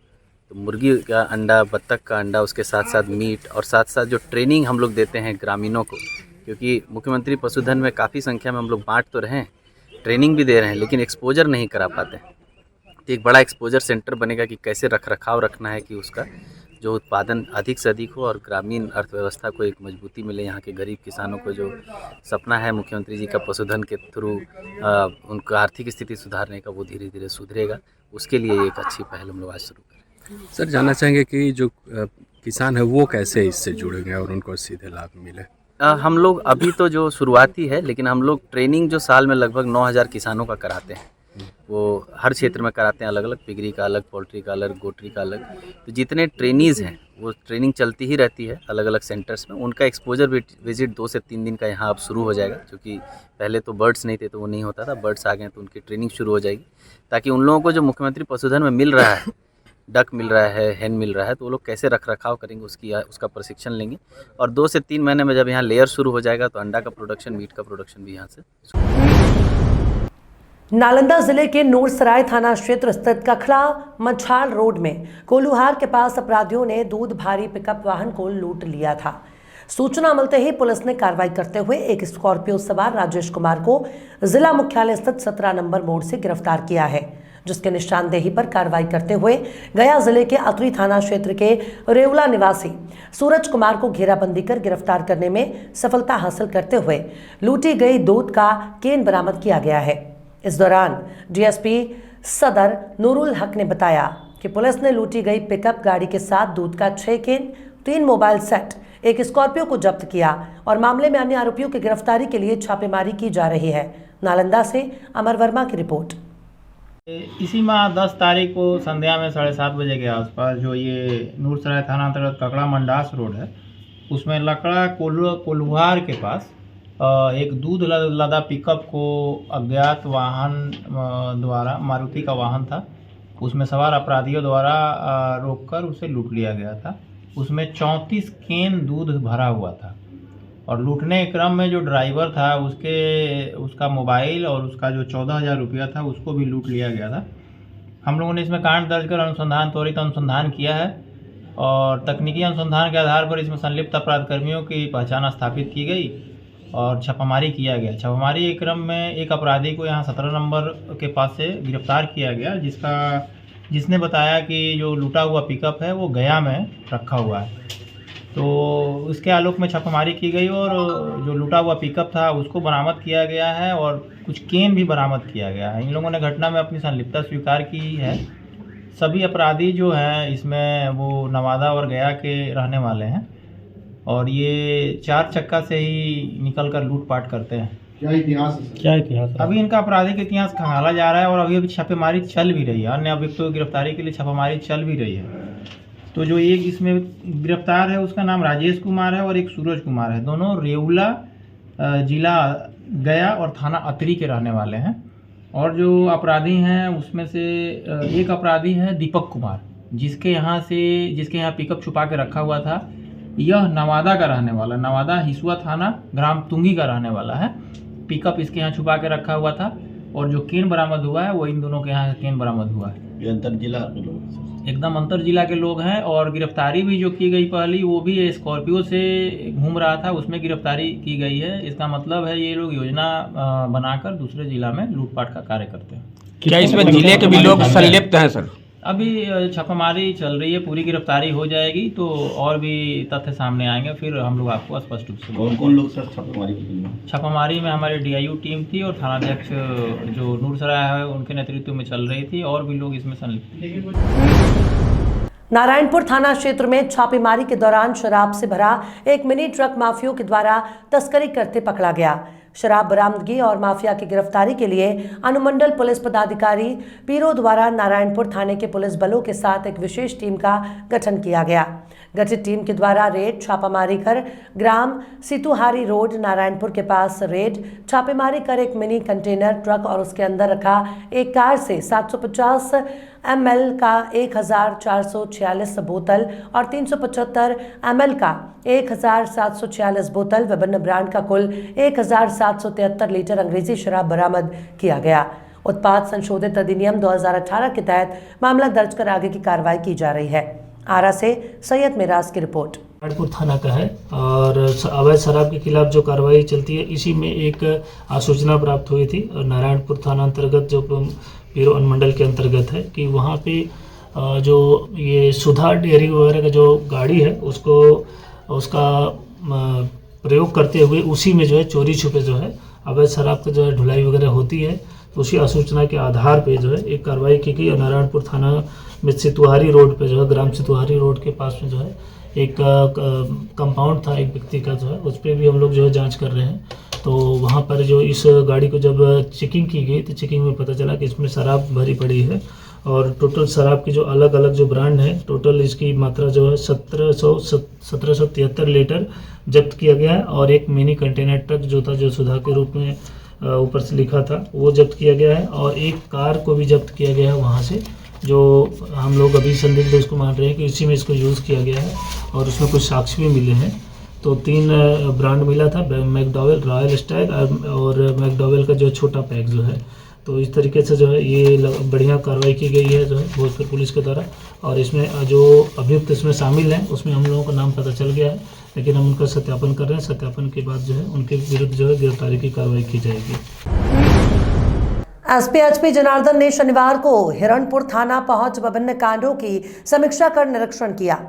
तो मुर्गी का अंडा, बत्तख का अंडा, उसके साथ साथ मीट, और साथ साथ जो ट्रेनिंग हम लोग देते हैं ग्रामीणों को, क्योंकि मुख्यमंत्री पशुधन में काफ़ी संख्या में हम लोग बांट तो रहे हैं, ट्रेनिंग भी दे रहे हैं, लेकिन एक्सपोजर नहीं करा पाते हैं। तो एक बड़ा एक्सपोजर सेंटर बनेगा कि कैसे रख रखाव रखना है कि उसका जो उत्पादन अधिक से अधिक हो और ग्रामीण अर्थव्यवस्था को एक मजबूती मिले। यहाँ के गरीब किसानों को जो सपना है मुख्यमंत्री जी का पशुधन के थ्रू उनका आर्थिक स्थिति सुधारने का, वो धीरे धीरे सुधरेगा। उसके लिए एक अच्छी पहल हम लोग आज शुरू करें। सर, जानना चाहेंगे कि जो किसान है वो कैसे इससे जुड़ेंगे और उनको सीधे लाभ मिले? हम लोग अभी तो जो शुरुआती है, लेकिन हम लोग ट्रेनिंग जो साल में लगभग 9,000 किसानों का कराते हैं, वो हर क्षेत्र में कराते हैं, अलग अलग, पिगरी का अलग, पोल्ट्री का अलग, गोट्री का अलग। तो जितने ट्रेनीज़ हैं वो ट्रेनिंग चलती ही रहती है अलग अलग सेंटर्स में। उनका एक्सपोजर विजिट 2 से 3 दिन का यहाँ अब शुरू हो जाएगा, क्योंकि पहले तो बर्ड्स नहीं थे तो वो नहीं होता था, बर्ड्स आ गए तो उनकी ट्रेनिंग शुरू हो जाएगी, ताकि उन लोगों को जो मुख्यमंत्री पशुधन में मिल रहा है, डक मिल रहा है, हैन मिल रहा है, तो वो लोग कैसे रख रखाव करेंगे उसका प्रशिक्षण लेंगे। और 2 से 3 महीने में जब यहाँ लेयर शुरू हो जाएगा तो अंडा का प्रोडक्शन, मीट का प्रोडक्शन भी यहाँ से। नालंदा जिले के नूरसराय थाना क्षेत्र स्थित कखला मछाल रोड में कोलूहार के पास अपराधियों ने दूध भारी पिकअप वाहन को लूट लिया था। सूचना मिलते ही पुलिस ने कार्रवाई करते हुए एक स्कॉर्पियो सवार राजेश कुमार को जिला मुख्यालय स्थित 17 नंबर मोड़ से गिरफ्तार किया है, जिसके निशानदेही पर कार्रवाई करते हुए गया जिले के अतरी थाना क्षेत्र के रेवला निवासी सूरज कुमार को घेराबंदी कर गिरफ्तार करने में सफलता हासिल करते हुए लूटी गई दूध का केन बरामद किया गया है। इस दौरान डीएसपी सदर नूरुल हक ने बताया कि पुलिस ने लूटी गई पिकअप गाड़ी के साथ दूध का 6 केन, 3 मोबाइल सेट, एक स्कॉर्पियो को जब्त किया और मामले में अन्य आरोपियों की गिरफ्तारी के लिए छापेमारी की जा रही है। नालंदा से अमर वर्मा की रिपोर्ट। इसी माह 10 तारीख को संध्या में 7:30 बजे के आसपास जो ये नूरसराय थाना अंतर्गत ककड़ा मंडास रोड है, उसमें लकड़ा कोल्हार के पास एक दूध लदा पिकअप को अज्ञात वाहन द्वारा, मारुति का वाहन था, उसमें सवार अपराधियों द्वारा रोककर उसे लूट लिया गया था। उसमें 34 केन दूध भरा हुआ था और लूटने के क्रम में जो ड्राइवर था उसका मोबाइल और उसका जो 14,000 रुपया था उसको भी लूट लिया गया था। हम लोगों ने इसमें कांड दर्ज कर त्वरित अनुसंधान किया है और तकनीकी अनुसंधान के आधार पर इसमें संलिप्त अपराध कर्मियों की पहचान स्थापित की गई और छापामारी किया गया। छापामारी के क्रम में एक अपराधी को यहाँ 17 नंबर के पास से गिरफ्तार किया गया, जिसने बताया कि जो लूटा हुआ पिकअप है वो गया में रखा हुआ है। तो उसके आलोक में छापामारी की गई और जो लूटा हुआ पिकअप था उसको बरामद किया गया है और कुछ केन भी बरामद किया गया है। इन लोगों ने घटना में अपनी संलिप्तता स्वीकार की है। सभी अपराधी जो हैं इसमें वो नवादा और गया के रहने वाले हैं और ये 4 चक्का से ही निकल कर लूटपाट करते हैं। क्या इतिहास अभी इनका आपराधिक इतिहास खंगाला जा रहा है और अभी छापेमारी चल भी रही है। अन्य अभियुक्तों की गिरफ्तारी के लिए छापेमारी चल भी रही है। तो जो एक इसमें गिरफ्तार है उसका नाम राजेश कुमार है और एक सूरज कुमार है। दोनों रेउला जिला गया और थाना अतरी के रहने वाले हैं। और जो अपराधी हैं उसमें से एक अपराधी है दीपक कुमार, जिसके यहाँ पिकअप छुपा के रखा हुआ था। यह नवादा का रहने वाला, नवादा हिसुआ थाना ग्राम तुंगी का रहने वाला है। पिकअप इसके यहाँ छुपा के रखा हुआ था और जो केन बरामद हुआ है वो इन दोनों के यहाँ केन बरामद हुआ है। ये अंतर जिला के लोग एकदम अंतर जिला के लोग हैं। और गिरफ्तारी भी जो की गई पहली वो भी स्कॉर्पियो से घूम रहा था, उसमें गिरफ्तारी की गई है। इसका मतलब है ये लोग योजना बनाकर दूसरे जिला में लूटपाट का कार्य करते हैं। क्या इसमें जिले के भी लोग संलिप्त हैं सर? अभी छापामारी चल रही है, पूरी गिरफ्तारी हो जाएगी तो और भी तथ्य सामने आएंगे, फिर हम लोग आपको स्पष्ट रूप से। कौन लोग सर छापामारी में हमारी DIU टीम थी और थानाध्यक्ष जो नूरसराय है उनके नेतृत्व में चल रही थी और भी लोग इसमें संलिप्त। नारायणपुर थाना क्षेत्र में छापेमारी के दौरान शराब से भरा एक मिनी ट्रक माफियों के द्वारा तस्करी करते पकड़ा गया। शराब बरामदगी और माफिया की गिरफ्तारी के लिए अनुमंडल पुलिस पदाधिकारी पीरो द्वारा नारायणपुर थाने के पुलिस बलों के साथ एक विशेष टीम का गठन किया गया। गठित टीम के द्वारा रेड छापामारी कर ग्राम सितुहारी रोड नारायणपुर के पास रेड छापेमारी कर एक मिनी कंटेनर ट्रक और उसके अंदर रखा एक कार से 750 ml का 1446 बोतल और 375 ml का 1746 बोतल विभिन्न ब्रांड का कुल 1773 लीटर अंग्रेजी शराब बरामद किया गया। उत्पाद संशोधित अधिनियम 2018 के तहत मामला दर्ज कर आगे की कार्रवाई की जा रही है। आरा से सैयद मिराज की रिपोर्ट। नारायणपुर थाना का है और अवैध शराब के खिलाफ जो कार्रवाई चलती है इसी में एक सूचना प्राप्त हुई थी और नारायणपुर थाना अंतर्गत जो पीरो अनुमंडल के अंतर्गत है कि वहाँ पे जो ये सुधा डेयरी वगैरह का जो गाड़ी है उसका प्रयोग करते हुए उसी में जो है चोरी छुपे जो है अवैध शराब का जो है ढुलाई वगैरह होती है। तो उसी आसूचना के आधार पे जो है एक कार्रवाई की गई और नारायणपुर थाना में सितुहारी रोड पे जो है ग्राम सितुहारी रोड के पास में जो है एक कंपाउंड था एक व्यक्ति का जो है उस पर भी हम लोग जो है जांच कर रहे हैं। तो वहाँ पर जो इस गाड़ी को जब चेकिंग की गई तो चेकिंग में पता चला कि इसमें शराब भरी पड़ी है और टोटल शराब की जो अलग अलग जो ब्रांड है टोटल इसकी मात्रा जो है 1773 लीटर जब्त किया गया है और एक मिनी कंटेनर ट्रक जो था जो सुधा के रूप में ऊपर से लिखा था वो जब्त किया गया है और एक कार को भी जब्त किया गया है वहाँ से जो हम लोग अभी संदिग्ध उसको मान रहे हैं कि इसी में इसको यूज़ किया गया है और उसमें कुछ साक्ष्य भी मिले हैं। तो 3 ब्रांड मिला था, मैकडॉवेल, रॉयल स्टाइल और मैकडॉवेल का जो छोटा पैक जो है। तो इस तरीके से जो है ये बढ़िया कार्रवाई की गई है जो है भोजपुर पुलिस के द्वारा और इसमें जो अभियुक्त इसमें शामिल हैं उसमें हम लोगों का नाम पता चल गया है, लेकिन हम उनका सत्यापन कर रहे हैं। सत्यापन के बाद जो है उनके विरुद्ध जो है गिरफ्तारी की कार्रवाई की जाएगी। एसपी जनार्दन ने शनिवार को हिरणपुर थाना पहुंच विभिन्न कांडों की समीक्षा कर निरीक्षण किया।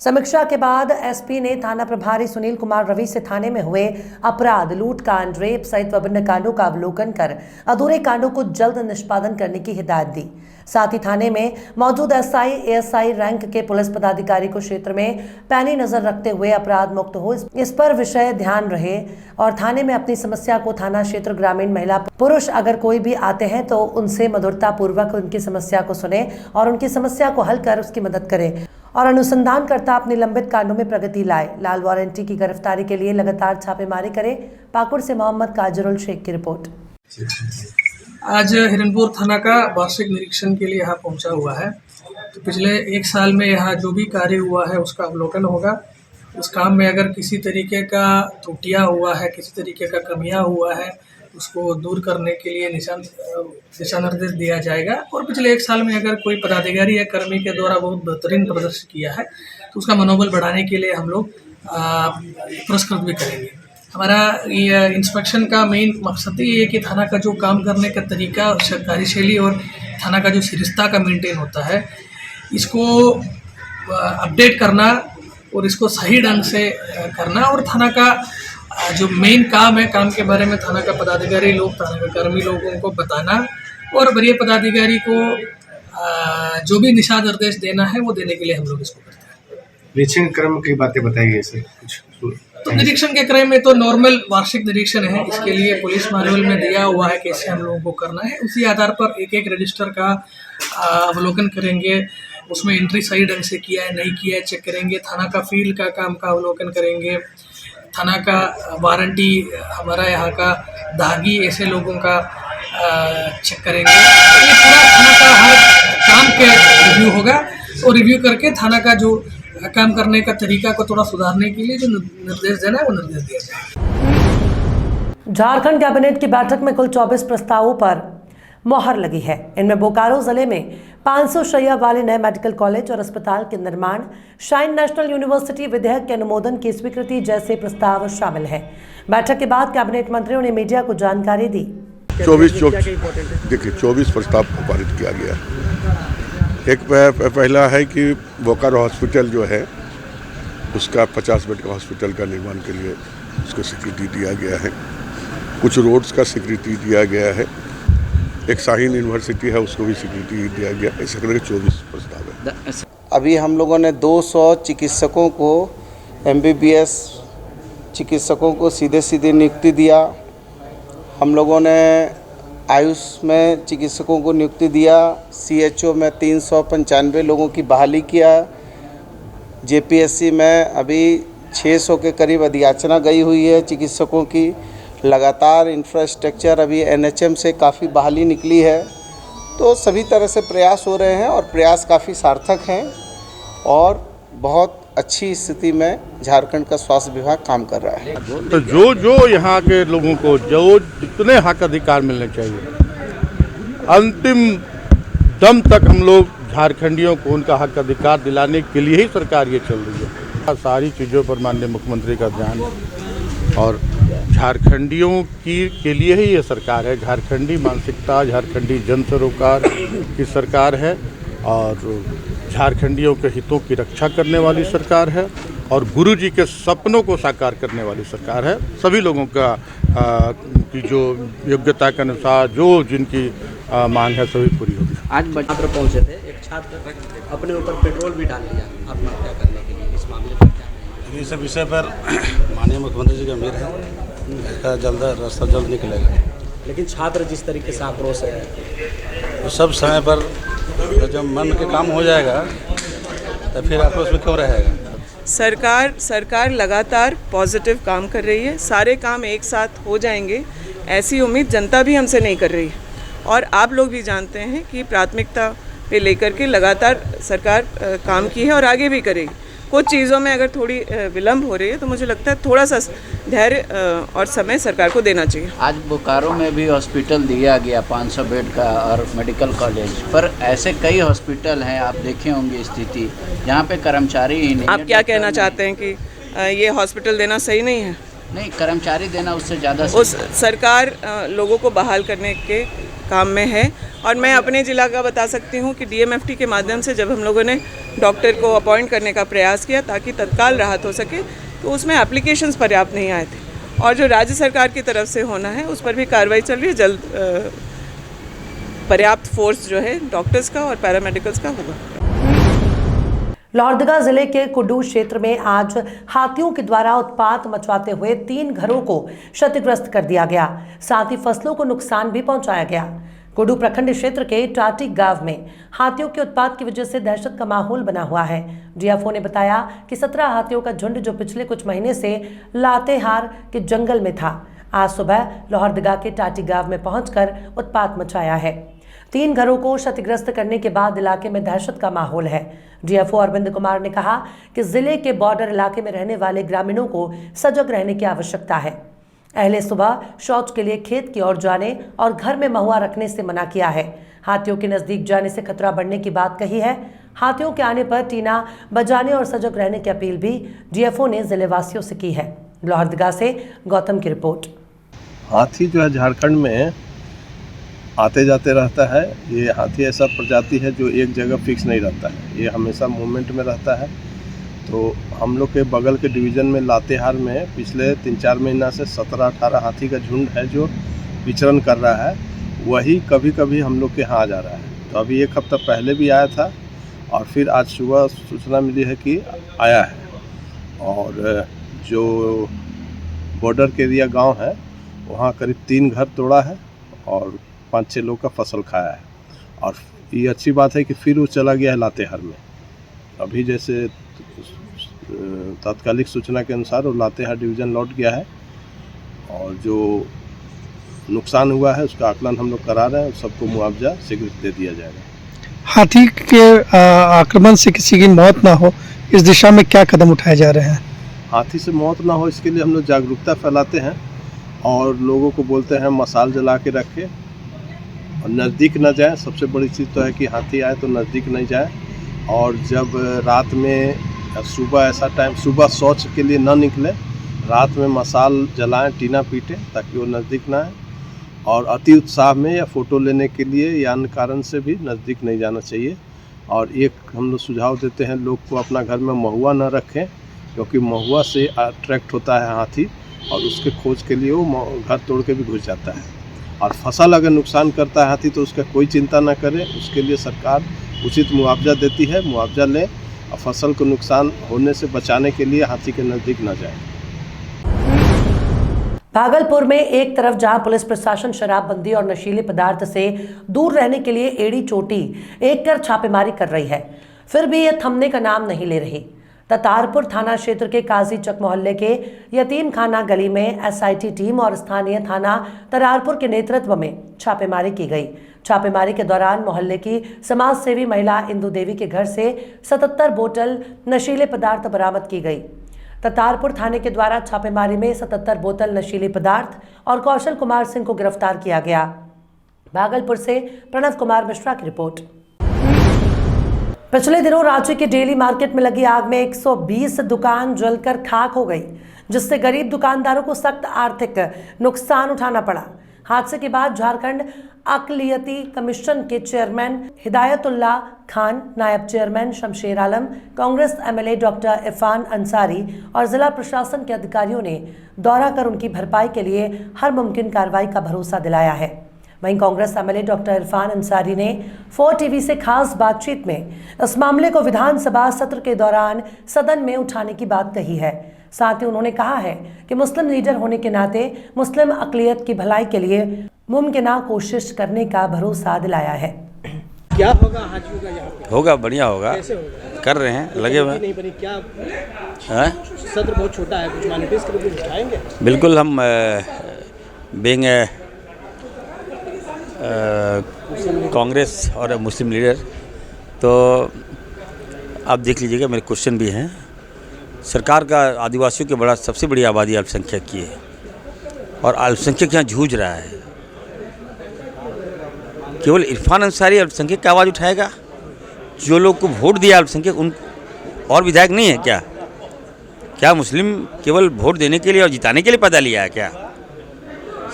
समीक्षा के बाद एसपी ने थाना प्रभारी सुनील कुमार रवि से थाने में हुए अपराध, लूटकांड, रेप सहित विभिन्न कांडों का अवलोकन कर अधूरे कांडों को जल्द निष्पादन करने की हिदायत दी। साथ ही थाने में मौजूद एसआई, एएसआई रैंक के पुलिस पदाधिकारी को क्षेत्र में पैनी नजर रखते हुए अपराध मुक्त हो इस पर विषय ध्यान रहे और थाने में अपनी समस्या को थाना क्षेत्र ग्रामीण महिला पुरुष अगर कोई भी आते हैं तो उनसे मधुरता पूर्वक उनकी समस्या को सुने और उनकी समस्या को हल कर उसकी मदद करें और अनुसंधान करता अपने लंबित कांडों में प्रगति लाए। लाल वारंटी की गिरफ्तारी के लिए लगातार छापेमारी करे। पाकुड़ से मोहम्मद काजरुल शेख की रिपोर्ट। आज हिरणपुर थाना का वार्षिक निरीक्षण के लिए यहाँ पहुँचा हुआ है। तो पिछले 1 साल में यहाँ जो भी कार्य हुआ है उसका अवलोकन होगा। उस काम में अगर किसी तरीके का त्रुटियाँ हुआ है, किसी तरीके का कमियाँ हुआ है, उसको दूर करने के लिए दिशा निर्देश दिया जाएगा। और पिछले 1 साल में अगर कोई पदाधिकारी या कर्मी के द्वारा बहुत बेहतरीन प्रदर्शन किया है तो उसका मनोबल बढ़ाने के लिए हम लोग पुरस्कृत भी करेंगे। हमारा ये इंस्पेक्शन का मेन मकसद ही है कि थाना का जो काम करने का तरीका, कार्यशैली और थाना का जो सरिस्ता का मेंटेन होता है इसको अपडेट करना और इसको सही ढंग से करना। और थाना का जो मेन काम है, काम के बारे में थाना का पदाधिकारी लोग, थाना के कर्मी लोगों को बताना और वरीय पदाधिकारी को जो भी दिशा निर्देश देना है वो देने के लिए हम लोग इसको करते हैं। निरीक्षण क्रम की बातें बताइए सर कुछ। तो निरीक्षण के क्रम में तो नॉर्मल वार्षिक निरीक्षण है, इसके लिए पुलिस मैनुअल में दिया हुआ है कैसे हम लोगों को करना है। उसी आधार पर एक एक रजिस्टर का अवलोकन करेंगे, उसमें एंट्री सही ढंग से किया है नहीं किया है चेक करेंगे। थाना का फील्ड का काम का अवलोकन करेंगे, थाना का वारंटी, हमारा यहाँ का दागी, ऐसे लोगों का चेक करेंगे। ये पूरा थाना का हर काम के रिव्यू होगा और रिव्यू करके थाना का जो काम करने का तरीका को थोड़ा सुधारने के लिए जो निर्देश देना है वो निर्देश दिया जाएगा। झारखंड कैबिनेट की बैठक में कुल 24 प्रस्तावों पर मोहर लगी है। इनमें बोकारो जिले में 500 शैय्या वाले नए मेडिकल कॉलेज और अस्पताल के निर्माण, शाइन नेशनल यूनिवर्सिटी विधेयक के अनुमोदन की स्वीकृति जैसे प्रस्ताव शामिल हैं। बैठक के बाद कैबिनेट मंत्रियों ने मीडिया को जानकारी दी। 24 प्रस्ताव पारित किया गया। एक पहला है कि बोकारो हॉस्पिटल जो है उसका 50 बेड का हॉस्पिटल का निर्माण के लिए उसको स्वीकृति दिया गया है। कुछ रोड्स का स्वीकृति दिया गया है। एक शाहीन यूनिवर्सिटी है उसको भी स्वीकृति दिया गया। ऐसे करके 24 प्रस्ताव है। अभी हम लोगों ने 200 चिकित्सकों को, MBBS चिकित्सकों को सीधे नियुक्ति दिया। हम लोगों ने आयुष में चिकित्सकों को नियुक्ति दिया। CHO में 395 लोगों की बहाली किया। JPSC में अभी 600 के करीब अधियाचना गई हुई है चिकित्सकों की। लगातार इंफ्रास्ट्रक्चर अभी NHM से काफ़ी बहाली निकली है। तो सभी तरह से प्रयास हो रहे हैं और प्रयास काफ़ी सार्थक हैं और बहुत अच्छी स्थिति में झारखंड का स्वास्थ्य विभाग काम कर रहा है। तो जो यहाँ के लोगों को जो जितने हक अधिकार मिलने चाहिए, अंतिम दम तक हम लोग झारखंडियों को उनका हक अधिकार दिलाने के लिए ही सरकार ये चल रही है। सारी चीज़ों पर माननीय मुख्यमंत्री का ध्यान और झारखंडियों के लिए ही ये सरकार है। झारखंडी मानसिकता, झारखंडी जन सरोकार की सरकार है और झारखंडियों के हितों की रक्षा करने वाली सरकार है और गुरुजी के सपनों को साकार करने वाली सरकार है। सभी लोगों का की जो योग्यता के अनुसार जो जिनकी मांग है सभी पूरी होगी। आज छात्र पहुंचे थे, एक छात्र अपने ऊपर पेट्रोल भी डाल लिया आत्महत्या करने के लिए। इस मामले पर क्या? इस विषय पर माननीय मुख्यमंत्री जी गंभीर है, इसका रास्ता जल्द निकलेगा। लेकिन छात्र जिस तरीके से आक्रोश है, तो सब समय पर जब मन के काम हो जाएगा तो फिर आक्रोश में क्यों रहेगा। सरकार लगातार पॉजिटिव काम कर रही है। सारे काम एक साथ हो जाएंगे ऐसी उम्मीद जनता भी हमसे नहीं कर रही है और आप लोग भी जानते हैं कि प्राथमिकता पे लेकर के लगातार सरकार काम की है और आगे भी करेगी। कुछ चीज़ों में अगर थोड़ी विलम्ब हो रही है तो मुझे लगता है थोड़ा सा धैर्य और समय सरकार को देना चाहिए। आज बोकारो में भी हॉस्पिटल दिया गया 500 बेड का और मेडिकल कॉलेज, पर ऐसे कई हॉस्पिटल हैं, आप देखे होंगे स्थिति, जहाँ पे कर्मचारी ही नहीं। आप क्या कहना चाहते हैं कि ये हॉस्पिटल देना सही नहीं है? नहीं, कर्मचारी देना उससे ज़्यादा उस सरकार लोगों को बहाल करने के काम में है। और मैं अपने ज़िला का बता सकती हूँ कि DMFT के माध्यम से जब हम लोगों ने डॉक्टर को अपॉइंट करने का प्रयास किया ताकि तत्काल राहत हो सके, तो उसमें एप्लीकेशंस पर्याप्त नहीं आए थे और जो राज्य सरकार की तरफ से होना है उस पर भी कार्रवाई चल रही है। जल्द पर्याप्त फोर्स जो है डॉक्टर्स का और पैरामेडिकल्स का होगा। लोहरदगा जिले के कुड्डू क्षेत्र में आज हाथियों के द्वारा उत्पात मचवाते हुए 3 घरों को क्षतिग्रस्त कर दिया गया, साथ ही फसलों को नुकसान भी पहुंचाया गया। कुड्डू प्रखंड क्षेत्र के टाटी गांव में हाथियों के उत्पात की वजह से दहशत का माहौल बना हुआ है। DFO ने बताया कि 17 हाथियों का झुंड जो पिछले कुछ महीने से लातेहार के जंगल में था, आज सुबह लोहरदगा के टाटी गांव में पहुंचकर उत्पात मचाया है। 3 घरों को क्षतिग्रस्त करने के बाद इलाके में दहशत का माहौल है। DFO अरविंद कुमार ने कहा कि जिले के बॉर्डर इलाके में रहने वाले ग्रामीणों को सजग रहने की आवश्यकता है। अहले सुबह शौच के लिए खेत की ओर जाने और घर में महुआ रखने से मना किया है। हाथियों के नजदीक जाने से खतरा बढ़ने की बात कही है। हाथियों के आने पर टीना बजाने और सजग रहने की अपील भी DFO ने जिलेवासियों से की है। लोहरदगा से गौतम की रिपोर्ट। हाथी जो है झारखंड में आते जाते रहता है। ये हाथी ऐसा प्रजाति है जो एक जगह फिक्स नहीं रहता है, ये हमेशा मूवमेंट में रहता है। तो हम लोग के बगल के डिवीज़न में लातेहार में पिछले 3-4 महीना से 17-18 हाथी का झुंड है जो विचरण कर रहा है। वही कभी कभी हम लोग के यहाँ आ जा रहा है। तो अभी 1 हफ्ता पहले भी आया था और फिर आज सुबह सूचना मिली है कि आया है। और जो बॉर्डर के एरिया गांव है वहाँ करीब 3 घर तोड़ा है और 5-6 लोग का फसल खाया है। और ये अच्छी बात है कि फिर वो चला गया है लातेहार में। अभी जैसे तात्कालिक सूचना के अनुसार वो लातेहार डिवीज़न लौट गया है और जो नुकसान हुआ है उसका आकलन हम लोग करा रहे हैं। सबको मुआवजा शीघ्र दे दिया जाएगा। हाथी के आक्रमण से किसी की मौत ना हो, इस दिशा में क्या कदम उठाए जा रहे हैं? हाथी से मौत ना हो इसके लिए हम लोग जागरूकता फैलाते हैं और लोगों को बोलते हैं मसाल जला के रखें और नज़दीक न जाए। सबसे बड़ी चीज़ तो है कि हाथी आए तो नज़दीक नहीं जाए। और जब रात में सुबह ऐसा टाइम सुबह शौच के लिए न निकले, रात में मसाल जलाएं, टीना पीटें ताकि वो नज़दीक ना आए। और अति उत्साह में या फ़ोटो लेने के लिए या अन्य कारण से भी नज़दीक नहीं जाना चाहिए। और एक हम लोग सुझाव देते हैं लोग को अपना घर में महुआ न रखें क्योंकि महुआ से अट्रैक्ट होता है हाथी और उसके खोज के लिए वो घर तोड़ के भी घुस जाता है। और फसल अगर नुकसान करता है हाथी तो उसका कोई चिंता ना करें, उसके लिए सरकार उचित मुआवजा देती है। मुआवजा लें और फसल को नुकसान होने से बचाने के लिए हाथी के नज़दीक न जाएं। भागलपुर में एक तरफ जहां पुलिस प्रशासन शराबबंदी और नशीले पदार्थ से दूर रहने के लिए एड़ी चोटी एक कर छापेमारी कर रही है, फिर भी यह थमने का नाम नहीं ले रही। ततारपुर थाना क्षेत्र के काजी चक मोहल्ले के यतीम खाना गली में एसआईटी टीम और स्थानीय थाना तरारपुर के नेतृत्व में छापेमारी की गई। छापेमारी के दौरान मोहल्ले की समाज सेवी महिला इंदु देवी के घर से 77 बोतल नशीले पदार्थ बरामद की गई। ततारपुर थाने के द्वारा छापेमारी में 77 बोतल नशीले पदार्थ और कौशल कुमार सिंह को गिरफ्तार किया गया। भागलपुर से प्रणव कुमार मिश्रा की रिपोर्ट। पिछले दिनों रांची के डेली मार्केट में लगी आग में 120 दुकान जलकर खाक हो गई, जिससे गरीब दुकानदारों को सख्त आर्थिक नुकसान उठाना पड़ा। हादसे के बाद झारखंड अकलियती कमीशन के चेयरमैन हिदायतुल्लाह खान, नायब चेयरमैन शमशेर आलम, कांग्रेस एमएलए डॉक्टर इरफान अंसारी और जिला प्रशासन के अधिकारियों ने दौरा कर उनकी भरपाई के लिए हर मुमकिन कार्रवाई का भरोसा दिलाया है। वहीं कांग्रेस एमएलए डॉक्टर इरफान अंसारी ने 4 टीवी से खास बातचीत में इस मामले को विधानसभा सत्र के दौरान सदन में उठाने की बात कही है। साथ ही उन्होंने कहा है कि मुस्लिम लीडर होने के नाते मुस्लिम अक़लियत की भलाई के लिए मुमकिना कोशिश करने का भरोसा दिलाया है। क्या होगा हाजियों का यहाँ पे? होगा, बढ़िया होगा, कैसे होगा? कर रहे हैं, लगे हुए नहीं बनी क्या हैं? सत्र बहुत छोटा है, कुछ मैनिफेस्ट करके उठाएंगे? बिल्कुल, हम बेंग कांग्रेस और मुस्लिम लीडर, तो आप देख लीजिएगा मेरे क्वेश्चन भी हैं। सरकार का आदिवासियों के बड़ा सबसे बड़ी आबादी अल्पसंख्यक की है और अल्पसंख्यक यहाँ जूझ रहा है। केवल इरफान अंसारी अल्पसंख्यक की आवाज़ उठाएगा? जो लोग को वोट दिया अल्पसंख्यक उन और विधायक नहीं है क्या? क्या मुस्लिम केवल वोट देने के लिए और जिताने के लिए पैदा लिया है क्या?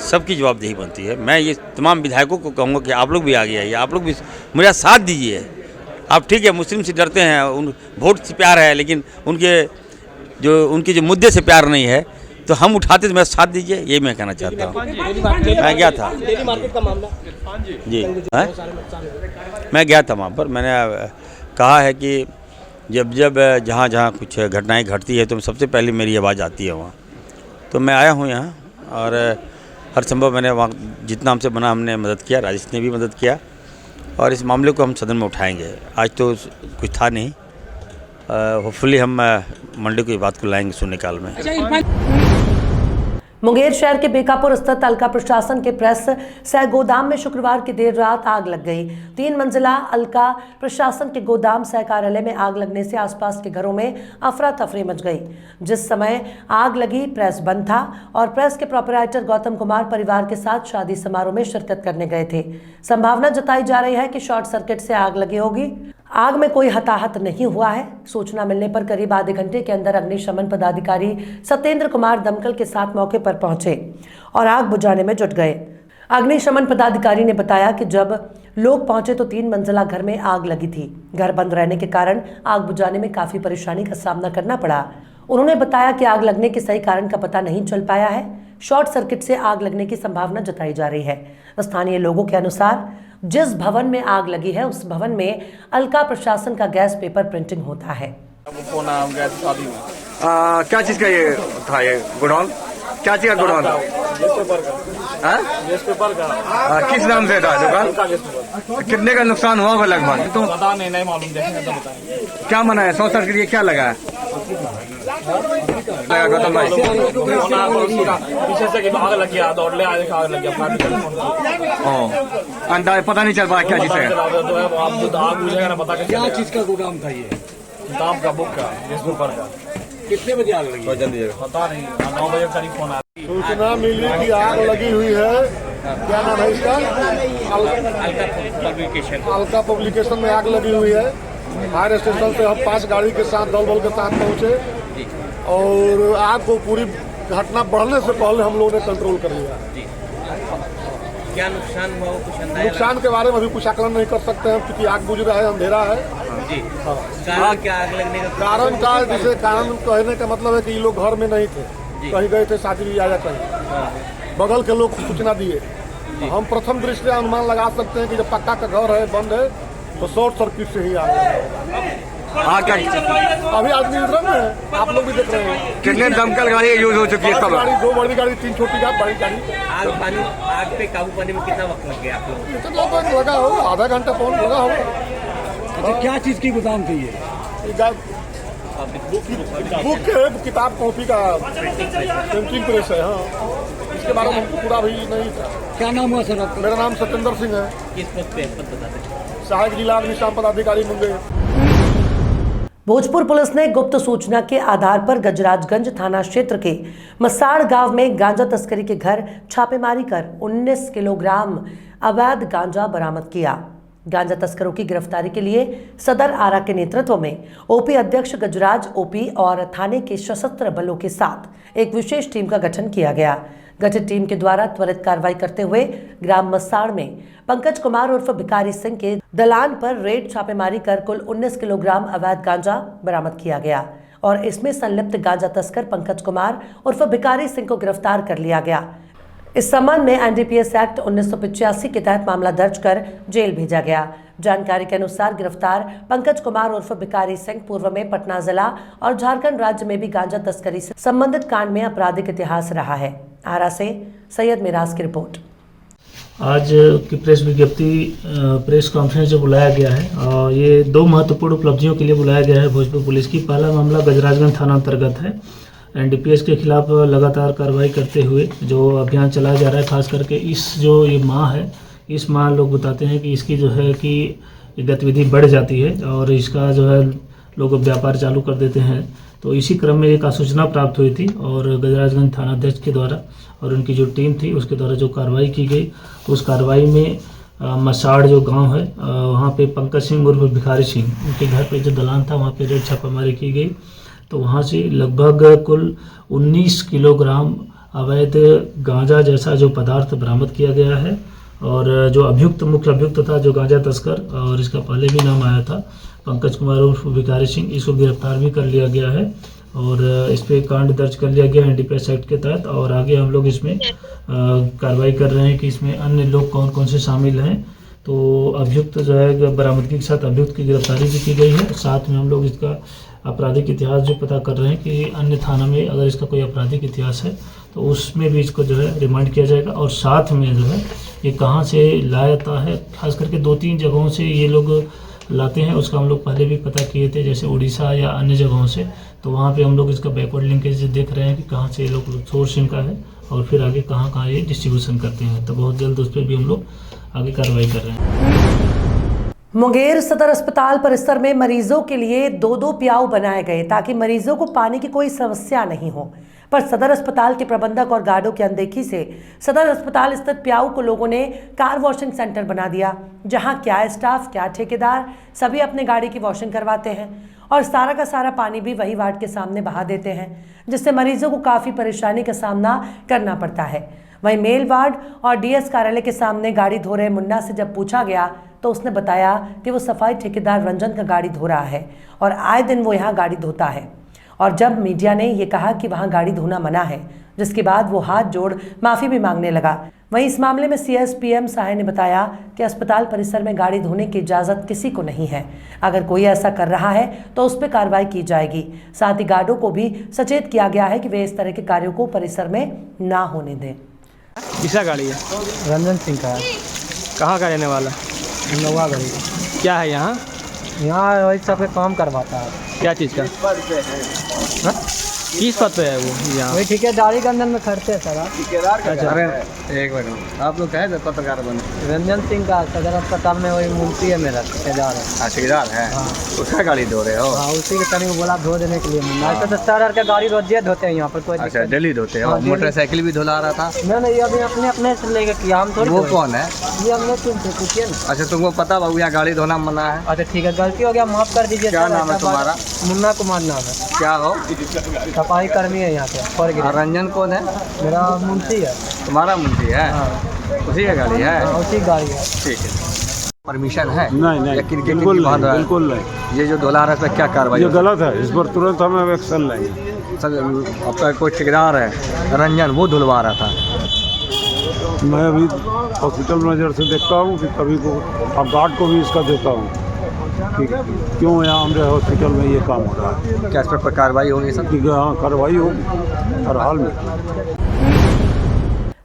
सबकी जवाबदेही बनती है। मैं ये तमाम विधायकों को कहूँगा कि आप लोग भी आगे आइए, आप लोग भी मेरा साथ दीजिए। आप ठीक है मुस्लिम से डरते हैं, उन वोट से प्यार है, लेकिन उनके जो मुद्दे से प्यार नहीं है, तो हम उठाते तो मेरा साथ दीजिए, यही मैं कहना चाहता हूँ। मैं गया था डेली मार्केट का मामला जी, मैं गया था वहाँ पर। मैंने कहा है कि जब जहाँ जहाँ कुछ घटनाएं घटती है तो सबसे पहले मेरी आवाज़ आती है वहाँ। तो मैं आया हूँ यहाँ और हर संभव मैंने वहाँ जितना हमसे बना हमने मदद किया, राजेश ने भी मदद किया और इस मामले को हम सदन में उठाएंगे। आज तो कुछ था नहीं, होपफुली हम मंडे को ये बात को लाएंगे शून्यकाल में। मुंगेर शहर के बेकापुर स्थित अलका प्रशासन के प्रेस सह गोदाम में शुक्रवार की देर रात आग लग गई। 3 मंजिला अलका प्रशासन के गोदाम सह कार्यालय में आग लगने से आसपास के घरों में अफरा तफरी मच गई। जिस समय आग लगी प्रेस बंद था और प्रेस के प्रोपराइटर गौतम कुमार परिवार के साथ शादी समारोह में शिरकत करने गए थे। संभावना जताई जा रही है कि शॉर्ट सर्किट से आग लगी होगी। आग में कोई हताहत नहीं हुआ है। सूचना मिलने पर करीब आधे घंटे के अंदर अग्निशमन पदाधिकारी सत्येंद्र कुमार दमकल के साथ मौके पर पहुंचे और आग बुझाने में जुट गए। अग्निशमन पदाधिकारी ने बताया कि जब लोग पहुंचे तो 3 मंजिला घर में आग लगी थी। घर बंद रहने के कारण आग बुझाने में काफी परेशानी का सामना करना पड़ा। उन्होंने बताया कि आग लगने के सही कारण का पता नहीं चल पाया है। शॉर्ट सर्किट से आग लगने की संभावना जताई जा रही है। स्थानीय लोगों के अनुसार जिस भवन में आग लगी है उस भवन में अलका प्रशासन का गैस पेपर प्रिंटिंग होता है। क्या चीज का ये था, ये गोडाउन क्या चीज का गोडाउन था? किस नाम से था दुकान? कितने का नुकसान हुआ होगा लगभग? तो पता नहीं मालूम, देखेंगे तो बताएंगे। क्या मना है? 100 सर के लिए क्या लगा है? गौतम भाई पीछे से आग लग गया, दौड़ ले आगे आग लग गया। अंदाज पता नहीं चल पाया क्या चीज है। आग बुझेगा ना पता क्या चीज का गोदाम था ये? किताब का, बुक का, न्यूज़पेपर का। कितने बजे आग लगी? पता नहीं, 9 बजे करीब फोन आया। सूचना मिली कि आग लगी हुई है। क्या नाम है इसका? अलका पब्लिकेशन में आग लगी हुई है। फायर स्टेशन से हम 5 गाड़ी के साथ दल बल के साथ पहुंचे और आग को पूरी घटना बढ़ने से पहले हम लोगों ने कंट्रोल कर लिया। क्या नुकसान हुआ वो कुछ अंदाजा? नुकसान के बारे में अभी कुछ आकलन नहीं कर सकते हैं क्योंकि आग बुझ रहा है, अंधेरा है। जी। कारण क्या आग लगने का? कारण का जिसे कारण कहने का मतलब है कि ये लोग घर में नहीं थे, कहीं गए थे शादी ब्याह या कहीं। बगल के लोग सूचना दिए। हम प्रथम दृष्टया अनुमान लगा सकते हैं कि जब पक्का का घर है, बंद है, तो शॉर्ट सर्किट से ही आग लगा। अभी आदमी नियंत्रण में है, आप लोग भी देख रहे हैं। कितने दमकल गाड़ी यूज हो चुकी है? 2 बड़ी गाड़ी, 3 छोटी बड़ी गाड़ी। आग पे काबू पाने में कितना वक्त लग गया आप लोगों को? लगा हो आधा घंटा पौन लगा हो। क्या चीज की गोदाम थी ये? बुक है, किताब कॉपी का प्रिंटिंग प्रेस है। हाँ, इसके बारे में हमको पूरा भी नहीं था। क्या नाम हुआ सर आपका? मेरा नाम सत्येंद्र सिंह है। किस पद पे बता दें? सहायक जिला अग्निशमन पदाधिकारी मुंगेर। भोजपुर पुलिस ने गुप्त सूचना के आधार पर गजराजगंज थाना क्षेत्र के मसाड़ गांव में गांजा तस्करी के घर छापेमारी कर 19 किलोग्राम अवैध गांजा बरामद किया। गांजा तस्करों की गिरफ्तारी के लिए सदर आरा के नेतृत्व में ओपी अध्यक्ष गजराज ओपी और थाने के सशस्त्र बलों के साथ एक विशेष टीम का गठन किया गया। गठित टीम के द्वारा त्वरित कार्रवाई करते हुए ग्राम मसाड़ में पंकज कुमार उर्फ भिकारी सिंह के दलान पर रेड छापेमारी कर कुल 19 किलोग्राम अवैध गांजा बरामद किया गया और इसमें संलिप्त गांजा तस्कर पंकज कुमार उर्फ भिकारी सिंह को गिरफ्तार कर लिया गया। इस संबंध में एनडीपीएस एक्ट 1985 के तहत मामला दर्ज कर जेल भेजा गया। जानकारी के अनुसार गिरफ्तार पंकज कुमार उर्फ भिकारी सिंह पूर्व में पटना जिला और झारखंड राज्य में भी गांजा तस्करी से संबंधित कांड में आपराधिक इतिहास रहा है। आरा से सैयद मिराज की रिपोर्ट। आज की प्रेस विज्ञप्ति प्रेस कॉन्फ्रेंस जो बुलाया गया है, ये 2 महत्वपूर्ण उपलब्धियों के लिए बुलाया गया है भोजपुर पुलिस की। पहला मामला गजराजगंज थाना अंतर्गत है। एनडीपीएस के खिलाफ लगातार कार्रवाई करते हुए जो अभियान चलाया जा रहा है, खास करके इस जो ये माह है, इस माह लोग बताते हैं कि इसकी जो है कि गतिविधि बढ़ जाती है और इसका जो है लोग व्यापार चालू कर देते हैं। तो इसी क्रम में एक सूचना प्राप्त हुई थी और गजराजगंज थाना अध्यक्ष के द्वारा और उनकी जो टीम थी उसके द्वारा जो कार्रवाई की गई, उस कार्रवाई में मसाड़ जो गांव है वहाँ पे पंकज सिंह उर्फ भिखारी सिंह, उनके घर पे जो दलान था वहाँ पे रेड छापामारी की गई। तो वहाँ से लगभग कुल 19 किलोग्राम अवैध गांजा जैसा जो पदार्थ बरामद किया गया है और जो अभियुक्त मुख्य अभियुक्त था जो गांजा तस्कर, और इसका पहले भी नाम आया था पंकज कुमार उर्फ भिखारी सिंह, इसको गिरफ्तार भी कर लिया गया है और इस पर कांड दर्ज कर लिया गया एनडीपीएस एक्ट के तहत। और आगे हम लोग इसमें कार्रवाई कर रहे हैं कि इसमें अन्य लोग कौन कौन से शामिल हैं। तो अभियुक्त जो है बरामदगी के साथ अभियुक्त की गिरफ्तारी भी की गई है। साथ में हम लोग इसका आपराधिक इतिहास जो पता कर रहे हैं कि अन्य थाना में अगर इसका कोई आपराधिक इतिहास है तो उसमें भी इसको जो है रिमांड किया जाएगा। और साथ में जो है ये कहाँ से लाया जाता है, खास करके 2-3 जगहों से ये लोग लाते हैं, उसका हम लोग पहले भी पता किए थे, जैसे उड़ीसा या अन्य जगहों से। तो वहाँ पे हम लोग इसका बैकवर्ड लिंकेज देख रहे हैं कि कहाँ से ये लोग सोर्स इनका है और फिर आगे कहाँ कहाँ ये डिस्ट्रीब्यूशन करते हैं। तो बहुत जल्द उस पर भी हम लोग आगे कार्रवाई कर रहे हैं। मुंगेर सदर अस्पताल परिसर में मरीजों के लिए 2-2 प्याऊ बनाए गए ताकि मरीजों को पानी की कोई समस्या नहीं हो, पर सदर अस्पताल के प्रबंधक और गार्डों की अनदेखी से सदर अस्पताल स्थित प्याऊ को लोगों ने कार वॉशिंग सेंटर बना दिया, जहां क्या स्टाफ क्या ठेकेदार सभी अपने गाड़ी की वॉशिंग करवाते हैं और सारा का सारा पानी भी वही वार्ड के सामने बहा देते हैं, जिससे मरीजों को काफ़ी परेशानी का सामना करना पड़ता है। वहीं मेल वार्ड और डीएस कार्यालय के सामने गाड़ी धो रहे मुन्ना से जब पूछा गया तो उसने बताया कि वो सफाई ठेकेदार रंजन का गाड़ी धो रहा है और आए दिन वो यहाँ गाड़ी धोता है। और जब मीडिया ने ये कहा कि वहाँ गाड़ी धोना मना है, जिसके बाद वो हाथ जोड़ माफ़ी भी मांगने लगा। वहीं इस मामले में सीएसपीएम सहाय ने बताया कि अस्पताल परिसर में गाड़ी धोने की इजाज़त किसी को नहीं है। अगर कोई ऐसा कर रहा है तो उस पर कार्रवाई की जाएगी। साथ ही गार्डों को भी सचेत किया गया है कि वे इस तरह के कार्यों को परिसर में ना होने दें। किसका गाड़ी है? रंजन सिंह का है। कहाँ का रहने वाला? नवा गाड़ी। क्या है यहाँ? यहाँ वही सब पे काम करवाता है। क्या चीज़ का? किस पद पे है वो यहाँ? वही ठेकेदारी के अंदर में खड़ते हैं सर। ठेकेदार का? अरे एक मिनट, आप लोग कहे थे पत्रकार बने? रंजन सिंह का सदर अस्पताल में वही मूर्ति है मेरा, ठेकेदार है। ठेकेदार है? उसका गाड़ी धो रहे हो? हाँ, उसी के तरीके बोला धो देने के लिए। ऐसे तो सर के गाड़ी रोजे धोते हैं यहाँ पर। कोई अच्छा, डेली धोते हो? मोटरसाइकिल भी धुला रहा था? नहीं, अभी अपने से लेके किया हम थोड़ी। वो कौन है? ये हमने तुमसे पूछिए ना। अच्छा, तुमको पता बाबू यहाँ गाड़ी धोना मना है? अच्छा ठीक है, गलती हो गया, माफ कर दीजिए। क्या नाम है तुम्हारा? मुन्ना कुमार नाम है। क्या हो? सफाई कर्मी है यहाँ पे। रंजन कौन है? मेरा मुंशी है। तुम्हारा मुंशी है? उसी का गाड़ी है? उसी गाड़ी है। ठीक है। परमिशन है? नहीं, बिल्कुल नहीं। ये जो धुला रहा है इसमें क्या कार्रवाई? ये गलत है, इस पर तुरंत हमें एक्शन लेंगे। सर, आपका कोई ठेकेदार है रंजन, वो धुलवा रहा था। मैं अभी हॉस्पिटल नज़र से देखता हूँ कि कभी को अब गार्ड को भी इसका देता हूँ कि क्यों यहाँ हमारे हॉस्पिटल में ये काम हो रहा है। क्या इस पर कार्रवाई होगी सर? हाँ, कार्रवाई होगी हर हाल में।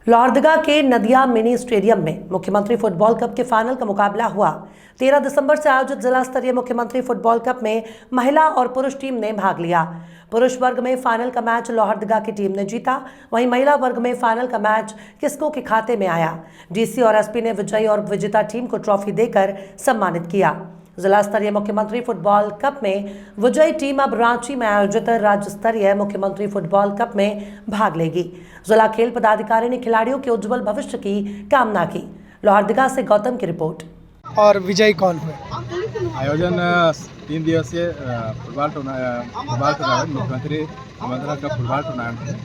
लोहरदगा के नदिया मिनी स्टेडियम में मुख्यमंत्री फुटबॉल कप के फाइनल का मुकाबला हुआ। 13 दिसंबर से आयोजित जिला स्तरीय मुख्यमंत्री फुटबॉल कप में महिला और पुरुष टीम ने भाग लिया। पुरुष वर्ग में फाइनल का मैच लोहरदगा की टीम ने जीता, वहीं महिला वर्ग में फाइनल का मैच किस्को के खाते में आया। डीसी और एसपी ने विजयी और विजेता टीम को ट्रॉफी देकर सम्मानित किया। जिला स्तरीय मुख्यमंत्री फुटबॉल कप में विजयी टीम अब रांची में आयोजित राज्य स्तरीय मुख्यमंत्री फुटबॉल कप में भाग लेगी। जिला खेल पदाधिकारी ने खिलाड़ियों के उज्जवल भविष्य की कामना की। लोहरदगा से गौतम की रिपोर्ट। और विजयी कौन हुए? आयोजन 3 दिवसीय फुटबॉल टूर्नामेंट मुख्यमंत्री का फुटबॉल टूर्नामेंट है।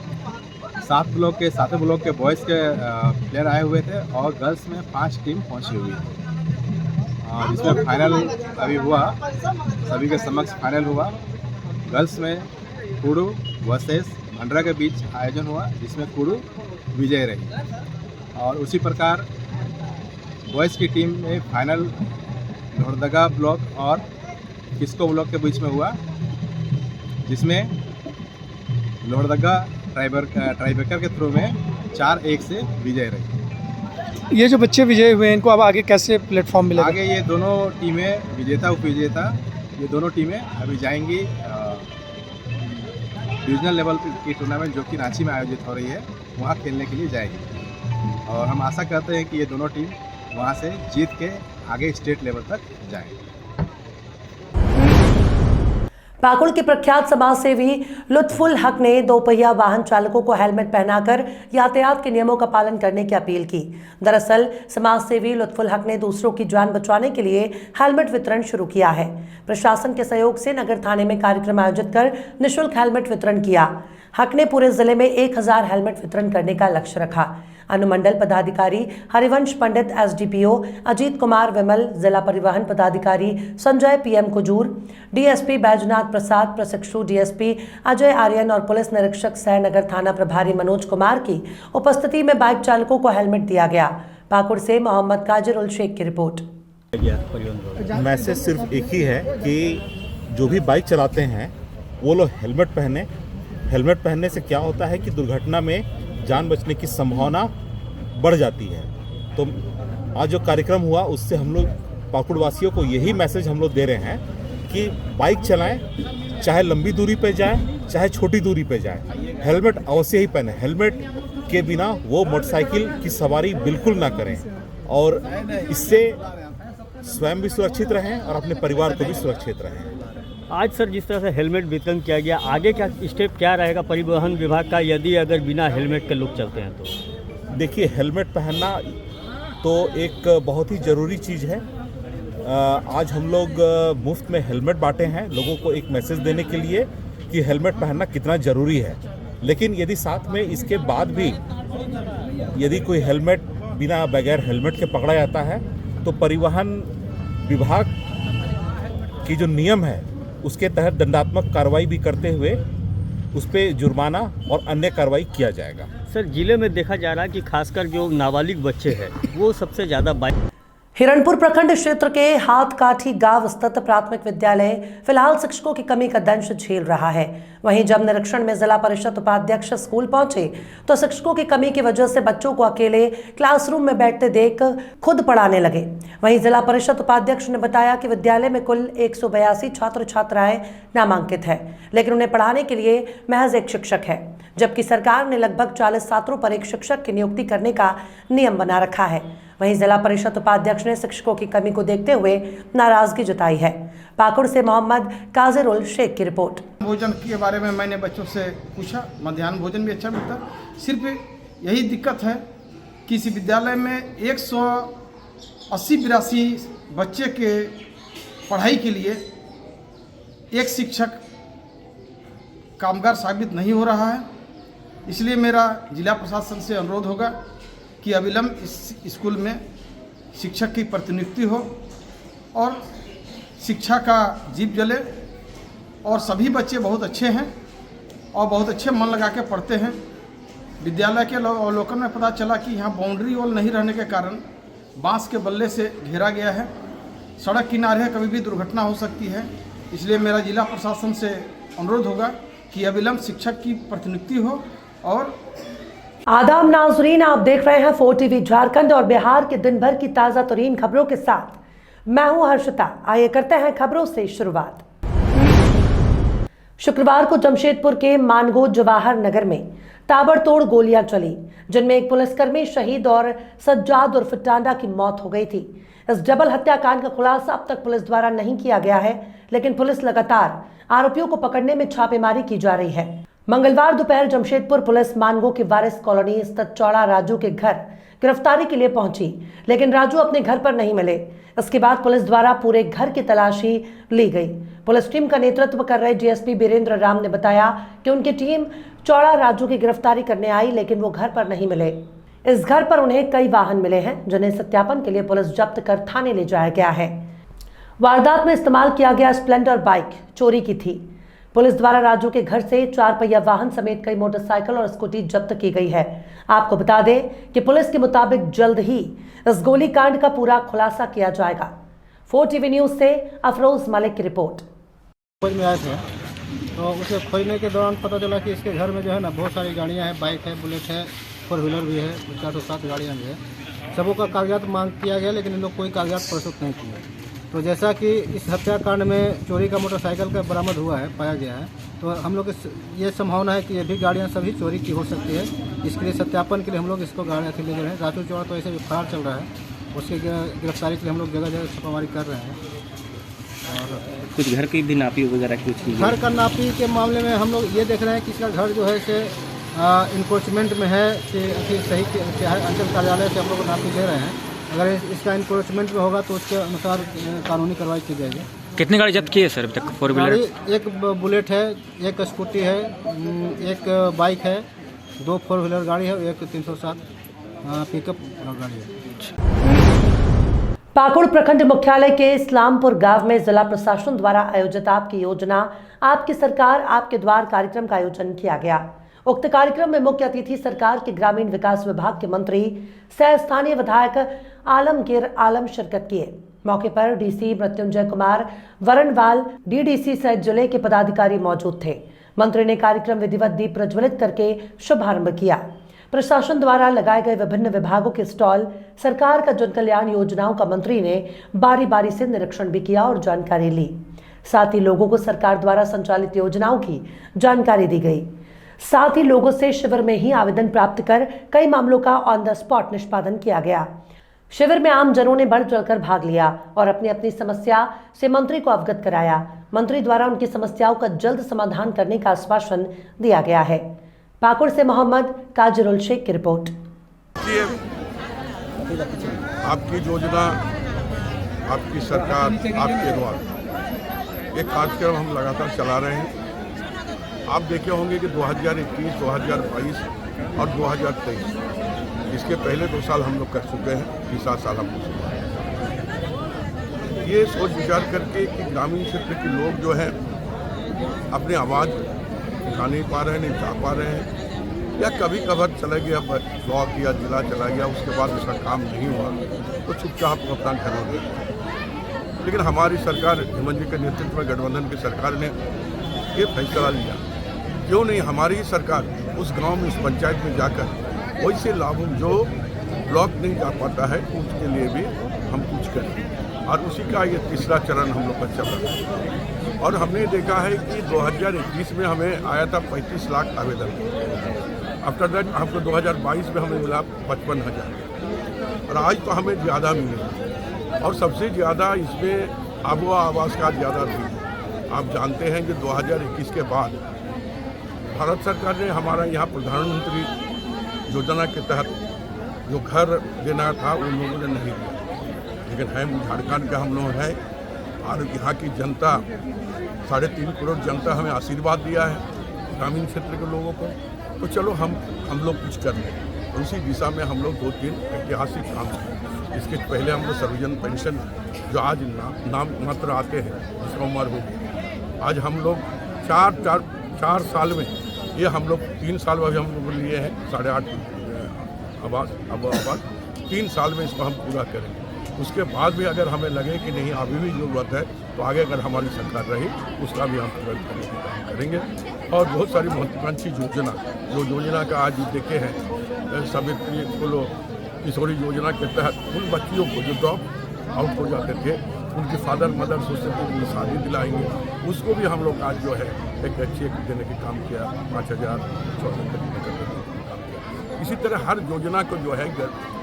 7 ब्लॉक के बॉयज़ के प्लेयर आए हुए थे और गर्ल्स में 5 टीम पहुंची हुई है। जिसमें फाइनल अभी हुआ, सभी के समक्ष फाइनल हुआ। गर्ल्स में कुडू वर्सेस भंडरा के बीच आयोजन हुआ, जिसमें कुडू विजय रही। और उसी प्रकार बॉयज़ की टीम में फाइनल लोहरदगा ब्लॉक और किस्को ब्लॉक के बीच में हुआ, जिसमें लोहरदगा ट्राइब्रेकर के थ्रू में 4-1 से विजय रही। ये जो बच्चे विजयी हुए हैं, इनको अब आगे कैसे प्लेटफॉर्म मिलेगा? आगे ये दोनों टीमें विजेता उपविजेता ये दोनों टीमें अभी जाएंगी डिवीजनल लेवल की टूर्नामेंट जो कि रांची में आयोजित हो रही है, वहाँ खेलने के लिए जाएगी। और हम आशा करते हैं कि ये दोनों टीम वहाँ से जीत के आगे स्टेट लेवल तक जाएंगे। पाकुड़ के प्रख्यात समाज सेवी लुत्फुल हक ने दोपहिया वाहन चालकों को हेलमेट पहनाकर यातायात के नियमों का पालन करने की अपील की। दरअसल समाज सेवी लुत्फुल हक ने दूसरों की जान बचाने के लिए हेलमेट वितरण शुरू किया है। प्रशासन के सहयोग से नगर थाने में कार्यक्रम आयोजित कर निःशुल्क हेलमेट वितरण किया। हक ने पूरे जिले में 1000 हेलमेट वितरण करने का लक्ष्य रखा। अनुमंडल पदाधिकारी हरिवंश पंडित, एसडीपीओ अजीत कुमार विमल, जिला परिवहन पदाधिकारी संजय पीएम कुजूर, डीएसपी बैजनाथ प्रसाद, प्रशिक्षु डीएसपी अजय आर्यन और पुलिस निरीक्षक सह नगर थाना प्रभारी मनोज कुमार की उपस्थिति में बाइक चालकों को हेलमेट दिया गया। पाकुड़ से मोहम्मद काजिर उल शेख की रिपोर्ट। मैसेज सिर्फ एक ही है कि जो भी बाइक चलाते हैं वो लोग हेलमेट पहने। हेलमेट पहनने से क्या होता है कि दुर्घटना में जान बचने की संभावना बढ़ जाती है। तो आज जो कार्यक्रम हुआ उससे हम लोग पाकुड़ वासियों को यही मैसेज हम लोग दे रहे हैं कि बाइक चलाएं, चाहे लंबी दूरी पे जाएं, चाहे छोटी दूरी पे जाएं, हेलमेट अवश्य ही पहने। हेलमेट के बिना वो मोटरसाइकिल की सवारी बिल्कुल ना करें और इससे स्वयं भी सुरक्षित रहें और अपने परिवार को भी सुरक्षित रहें। आज सर जिस तरह से हेलमेट वितरण किया गया, आगे क्या स्टेप क्या रहेगा परिवहन विभाग का यदि अगर बिना हेलमेट के लोग चलते हैं तो? देखिए, हेलमेट पहनना तो एक बहुत ही ज़रूरी चीज़ है। आज हम लोग मुफ्त में हेलमेट बांटे हैं लोगों को एक मैसेज देने के लिए कि हेलमेट पहनना कितना ज़रूरी है। लेकिन यदि साथ में इसके बाद भी यदि कोई हेलमेट बिना बगैर हेलमेट के पकड़ा जाता है तो परिवहन विभाग की जो नियम है उसके तहत दंडात्मक कार्रवाई भी करते हुए उस पर जुर्माना और अन्य कार्रवाई किया जाएगा। सर, जिले में देखा जा रहा है कि खासकर जो नाबालिग बच्चे हैं वो सबसे ज़्यादा बाइक। हिरणपुर प्रखंड क्षेत्र के हाथकाठी गांव स्थित प्राथमिक विद्यालय फिलहाल शिक्षकों की कमी का दंश झेल रहा है। वहीं जब निरीक्षण में जिला परिषद उपाध्यक्ष स्कूल पहुंचे तो शिक्षकों की कमी की वजह से बच्चों को अकेले क्लासरूम में बैठते देख खुद पढ़ाने लगे। वहीं जिला परिषद उपाध्यक्ष ने बताया कि विद्यालय में कुल 182 छात्र छात्राएं नामांकित है, लेकिन उन्हें पढ़ाने के लिए महज एक शिक्षक है, जबकि सरकार ने लगभग 40 छात्रों पर एक शिक्षक की नियुक्ति करने का नियम बना रखा है। वहीं जिला परिषद उपाध्यक्ष ने शिक्षकों की कमी को देखते हुए नाराजगी जताई है। पाकुड़ से मोहम्मद काजिरुल शेख की रिपोर्ट। भोजन के बारे में मैंने बच्चों से पूछा, मध्याह्न भोजन भी अच्छा मिलता, सिर्फ यही दिक्कत है कि इस विद्यालय में 180-82 बच्चे के पढ़ाई के लिए एक शिक्षक कामगार साबित नहीं हो रहा है। इसलिए मेरा जिला प्रशासन से अनुरोध होगा कि अविलंब इस स्कूल में शिक्षक की प्रतिनियुक्ति हो और शिक्षा का जीप जले। और सभी बच्चे बहुत अच्छे हैं और बहुत अच्छे मन लगा के पढ़ते हैं। विद्यालय के अवलोकन में पता चला कि यहाँ बाउंड्री वॉल नहीं रहने के कारण बांस के बल्ले से घेरा गया है। सड़क किनारे है, कभी भी दुर्घटना हो सकती है। इसलिए मेरा जिला प्रशासन से अनुरोध होगा कि अविलंब शिक्षक की प्रतिनियुक्ति हो। और आदाब नाजरीन, आप देख रहे हैं 4 टीवी झारखंड और बिहार के दिन भर की ताज़ा तरीन खबरों के साथ मैं हूं हर्षिता। आइए करते हैं खबरों से शुरुआत। शुक्रवार को जमशेदपुर के मानगो जवाहर नगर में ताबड़तोड़ गोलियां चली, जिनमें एक पुलिसकर्मी शहीद और सज्जाद उर्फ टांडा की मौत हो गई थी। इस डबल हत्याकांड का खुलासा अब तक पुलिस द्वारा नहीं किया गया है, लेकिन पुलिस लगातार आरोपियों को पकड़ने में छापेमारी की जा रही है। मंगलवार दोपहर जमशेदपुर पुलिस मानगो के वारिस कॉलोनी स्थित चौड़ा राजू के घर गिरफ्तारी के लिए पहुंची, लेकिन राजू अपने घर पर नहीं मिले। इसके बाद पुलिस द्वारा पूरे घर की तलाशी ली गई। पुलिस टीम का नेतृत्व कर रहे डीएसपी बीरेंद्र राम ने बताया कि उनकी टीम चौड़ा राजू की गिरफ्तारी करने आई, लेकिन वो घर पर नहीं मिले। इस घर पर उन्हें कई वाहन मिले हैं, जिन्हें सत्यापन के लिए पुलिस जब्त कर थाने ले जाया गया है। वारदात में इस्तेमाल किया गया स्प्लेंडर बाइक चोरी की थी। पुलिस द्वारा राजू के घर से 4 पहिया वाहन समेत कई मोटरसाइकिल और स्कूटी जब्त की गई है। आपको बता दें कि पुलिस के मुताबिक जल्द ही इस गोलीकांड का पूरा खुलासा किया जाएगा। 4 टीवी न्यूज से अफरोज मलिक की रिपोर्ट। खोज में आए थे तो उसे खोजने के दौरान पता चला कि इसके घर में जो है ना बहुत सारी गाड़ियां हैं, बाइक है, बुलेट है, 4 व्हीलर भी है, 407 गाड़ियाँ भी है। सबों का कागजात मांग किया गया, लेकिन इन लोग कोई कागजात प्रस्तुत नहीं किए। तो जैसा कि इस हत्याकांड में चोरी का मोटरसाइकिल का बरामद हुआ है, पाया गया है, तो हम लोग ये संभावना है कि ये भी गाड़ियाँ सभी चोरी की हो सकती है। इसके लिए सत्यापन के लिए हम लोग इसको गाड़ियाँ ले गए हैं। राजू चौड़ा तो ऐसे भी फरार चल रहा है, उसकी गिरफ्तारी के लिए हम लोग जगह जगह छापामारी कर रहे हैं। और कुछ घर की भी नापी वगैरह कुछ घर का नापी के मामले में हम लोग ये देख रहे हैं कि इसका घर जो है से इंक्रोचमेंट में है कि सही क्या है। अंचल कार्यालय से हम लोग नापी ले रहे हैं। अगर इसका इंक्रोचमेंट में होगा तो उसके अनुसार कानूनी कार्रवाई की जाएगी। कितनी गाड़ी जब्त की है सर अभी तक? 4 व्हीलर, एक बुलेट है, एक स्कूटी है, एक बाइक है, 2 4 व्हीलर गाड़ी है, एक 307 पिकअप गाड़ी है। पाकुड़ प्रखंड मुख्यालय के इस्लामपुर गांव में जिला प्रशासन द्वारा आयोजित आपकी योजना आपकी सरकार आपके द्वार कार्यक्रम का आयोजन किया गया। उक्त कार्यक्रम में मुख्य अतिथि सरकार के ग्रामीण विकास विभाग के मंत्री सह स्थानीय विधायक आलमगीर आलम शिरकत किए। मौके पर डीसी मृत्युंजय कुमार वरणवाल, डीडीसी सहित जिले के पदाधिकारी मौजूद थे। मंत्री ने कार्यक्रम विधिवत दीप प्रज्वलित करके शुभारंभ किया। प्रशासन द्वारा लगाए गए विभिन्न विभागों के स्टॉल, सरकार का जन कल्याण योजनाओं का मंत्री ने बारी बारी से निरीक्षण भी किया और जानकारी ली। साथ ही लोगों को सरकार द्वारा संचालित योजनाओं की जानकारी दी गई। साथ ही लोगों से शिविर में ही आवेदन प्राप्त कर कई मामलों का ऑन द स्पॉट निष्पादन किया गया। शिविर में आम जनों ने बढ़ चढ़कर भाग लिया और अपनी अपनी समस्या से मंत्री को अवगत कराया। मंत्री द्वारा उनकी समस्याओं का जल्द समाधान करने का आश्वासन दिया गया है। पाकुड़ से मोहम्मद काजिरुल शेख की रिपोर्ट। आपकी योजना आपकी सरकार आपके द्वार एक कार्यक्रम हम लगातार चला रहे हैं। आप देखे होंगे कि 2021, 2022 और 2023 इसके पहले 2 साल हम लोग कर चुके हैं, तीसरा साल हम लोग ये सोच विचार करके कि ग्रामीण क्षेत्र के लोग जो हैं अपनी आवाज़ उठा नहीं पा रहे हैं, नहीं जा पा रहे हैं, या कभी कभार चला गया ब्लॉक या जिला चला गया, उसके बाद उसका काम नहीं हुआ तो चुपचाप अपना घर हो गया। लेकिन हमारी सरकार, हेमंत जी के नेतृत्व में गठबंधन की सरकार ने ये फैसला लिया, क्यों नहीं हमारी ही सरकार उस गांव में, उस पंचायत में जाकर वैसे लाभ जो ब्लॉक नहीं जा पाता है उसके लिए भी हम कुछ करें। और उसी का ये तीसरा चरण हम लोग का चल रहा है। और हमने देखा है कि 2021 में हमें आया था 35 लाख आवेदन, आफ्टर दैट हमको 2022 में हमें मिला 55,000 और आज तो हमें ज़्यादा मिले। और सबसे ज़्यादा इसमें आबुआ आवास का ज़्यादा भी। आप जानते हैं कि 2021 के बाद भारत सरकार ने हमारा यहाँ प्रधानमंत्री योजना के तहत जो घर देना था उन लोगों ने नहीं दिया, लेकिन हम झारखंड का हम लोग हैं और यहाँ की जनता 3.5 करोड़ जनता हमें आशीर्वाद दिया है ग्रामीण क्षेत्र के लोगों को, तो चलो हम लोग कुछ कर लें। और उसी दिशा में हम लोग 2-3 ऐतिहासिक काम किए। इसके पहले हम लोग सर्वजन पेंशन जो आज नाम मात्र आते हैं, जिसका उम्र हो गई, आज हम लोग 4 साल में, ये हम लोग 3 साल में हम लोग लिए हैं 8.5 आवास 3 साल में इसको हम पूरा करेंगे। उसके बाद भी अगर हमें लगे कि नहीं अभी भी ज़रूरत है तो आगे अगर हमारी सरकार रही उसका भी हम पूरा करने का काम करेंगे। और बहुत सारी महत्वाकांक्षी योजना, जो योजना का आज देखे हैं सावित्री फुलो किशोरी योजना के तहत उन बच्चियों को जो ड्रॉप आउट हो जाते थे उनकी फादर मदर सोसाइटी की शादी दिलाएंगे, उसको भी हम लोग आज जो है एक अच्छी देने का काम किया, 5,000 देने का काम किया। इसी तरह हर योजना को जो है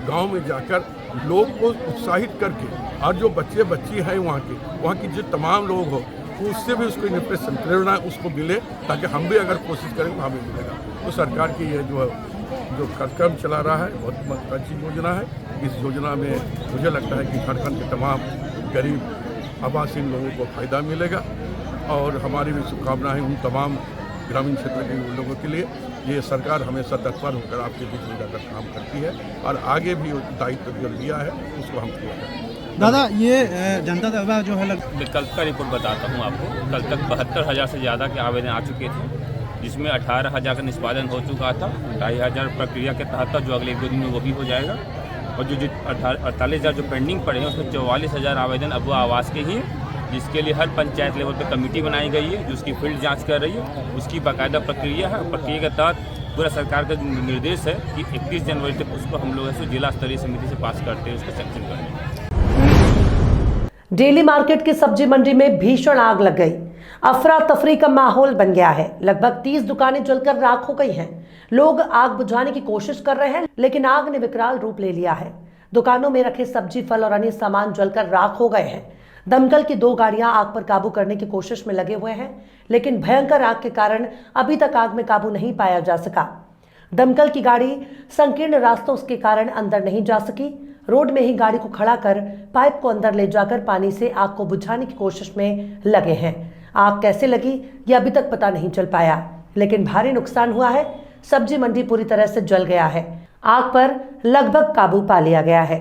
गांव में जाकर लोग को उत्साहित करके, और जो बच्चे बच्ची हैं वहाँ की जो तमाम लोग हो उससे भी उसको इंस्पिरेशन प्रेरणा उसको मिले, ताकि हम भी अगर कोशिश करें तो हमें मिलेगा। तो सरकार की ये जो कार्यक्रम चला रहा है बहुत अच्छी योजना है। इस योजना में मुझे लगता है कि झारखंड के तमाम गरीब आवासीन लोगों को फ़ायदा मिलेगा और हमारी भी शुभकामनाएं उन तमाम ग्रामीण क्षेत्र के लोगों के लिए। ये सरकार हमेशा तत्पर होकर आपके बीच में जाकर काम करती है और आगे भी दायित्व जो दिया है उसको हम पूरा करेंगे। दादा, ये जनता दरबार जो है कल का रिपोर्ट बताता हूँ आपको। कल तक 72,000 से ज़्यादा के आवेदन आ चुके थे, जिसमें 18,000 का निष्पादन हो चुका था। 2,500 प्रक्रिया के तहत था, जो अगले 1-2 दिन में वो भी हो जाएगा। और जो 48,000 जो पेंडिंग पड़े हैं उसमें 44,000 आवेदन अब आवास के ही, जिसके लिए हर पंचायत लेवल पर कमेटी बनाई गई है जो उसकी फील्ड जांच कर रही है। उसकी बाकायदा प्रक्रिया है। प्रक्रिया के तहत पूरा सरकार का निर्देश है कि 31 जनवरी तक उसको हम लोग ऐसे जिला स्तरीय समिति से पास करते हैं, उसका सैंक्शन करेंगे। डेली मार्केट की सब्जी मंडी में भीषण आग लग गई। अफरा तफरी का माहौल बन गया है। लगभग 30 दुकानें जलकर राख हो गई हैं। लोग आग बुझाने की कोशिश कर रहे हैं, लेकिन आग ने विकराल रूप ले लिया है। दुकानों में रखे सब्जी, फल और अन्य सामान जलकर राख हो गए हैं। दमकल की 2 गाड़ियां आग पर काबू करने की कोशिश में लगे हुए हैं, लेकिन भयंकर आग के कारण अभी तक आग में काबू नहीं पाया जा सका। दमकल की गाड़ी संकीर्ण रास्तों के कारण अंदर नहीं जा सकी। रोड में ही गाड़ी को खड़ा कर पाइप को अंदर ले जाकर पानी से आग को बुझाने की कोशिश में लगे हैं। आग कैसे लगी ये अभी तक पता नहीं चल पाया, लेकिन भारी नुकसान हुआ है। सब्जी मंडी पूरी तरह से जल गया है। आग पर लगभग काबू पा लिया गया है।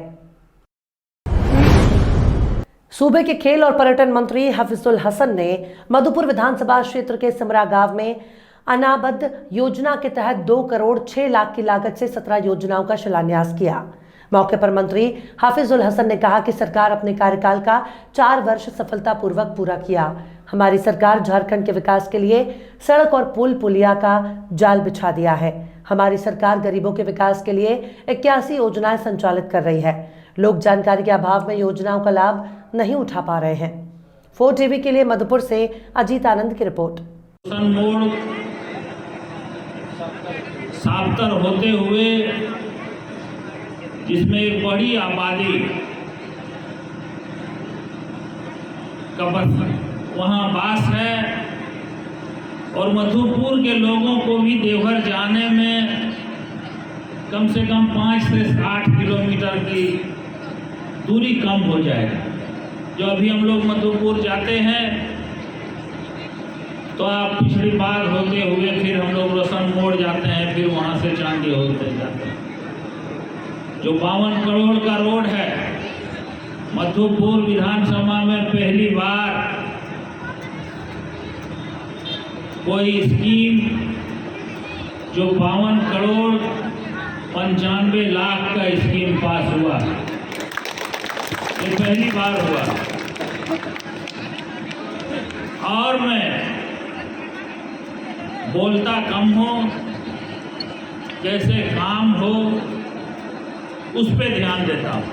सूबे के खेल और पर्यटन मंत्री हफीजुल हसन ने मधुपुर विधानसभा क्षेत्र के सिमरा गांव में अनाबद्ध योजना के तहत 2 करोड़ 6 लाख की लागत से 17 योजनाओं का शिलान्यास किया। मौके पर मंत्री हफीजुल हसन ने कहा कि सरकार अपने कार्यकाल का 4 वर्ष सफलतापूर्वक पूरा किया। हमारी सरकार झारखंड के विकास के लिए सड़क और पुल पुलिया का जाल बिछा दिया है। हमारी सरकार गरीबों के विकास के लिए 81 योजनाएं संचालित कर रही है। लोग जानकारी के अभाव में योजनाओं का लाभ नहीं उठा पा रहे हैं। 4 टीवी के लिए मधुपुर से अजीत आनंद की रिपोर्ट। साफ्तर होते हुए जिसमें एक बड़ी आबादी का वहाँ वास है और मधुपुर के लोगों को भी देवघर जाने में कम से कम 5 से 8 किलोमीटर की दूरी कम हो जाएगा। जो अभी हम लोग मधुपुर जाते हैं तो आप पिछड़ी पार होते हुए फिर हम लोग रोशन मोड़ जाते हैं, फिर वहाँ से चांदी होते जाते हैं। जो 52 करोड़ का रोड है, मधुपुर विधानसभा में पहली बार कोई स्कीम जो 52 करोड़ 95 लाख का स्कीम पास हुआ, ये पहली बार हुआ। और मैं बोलता कम हो, कैसे काम हो उस पे ध्यान देता हूँ।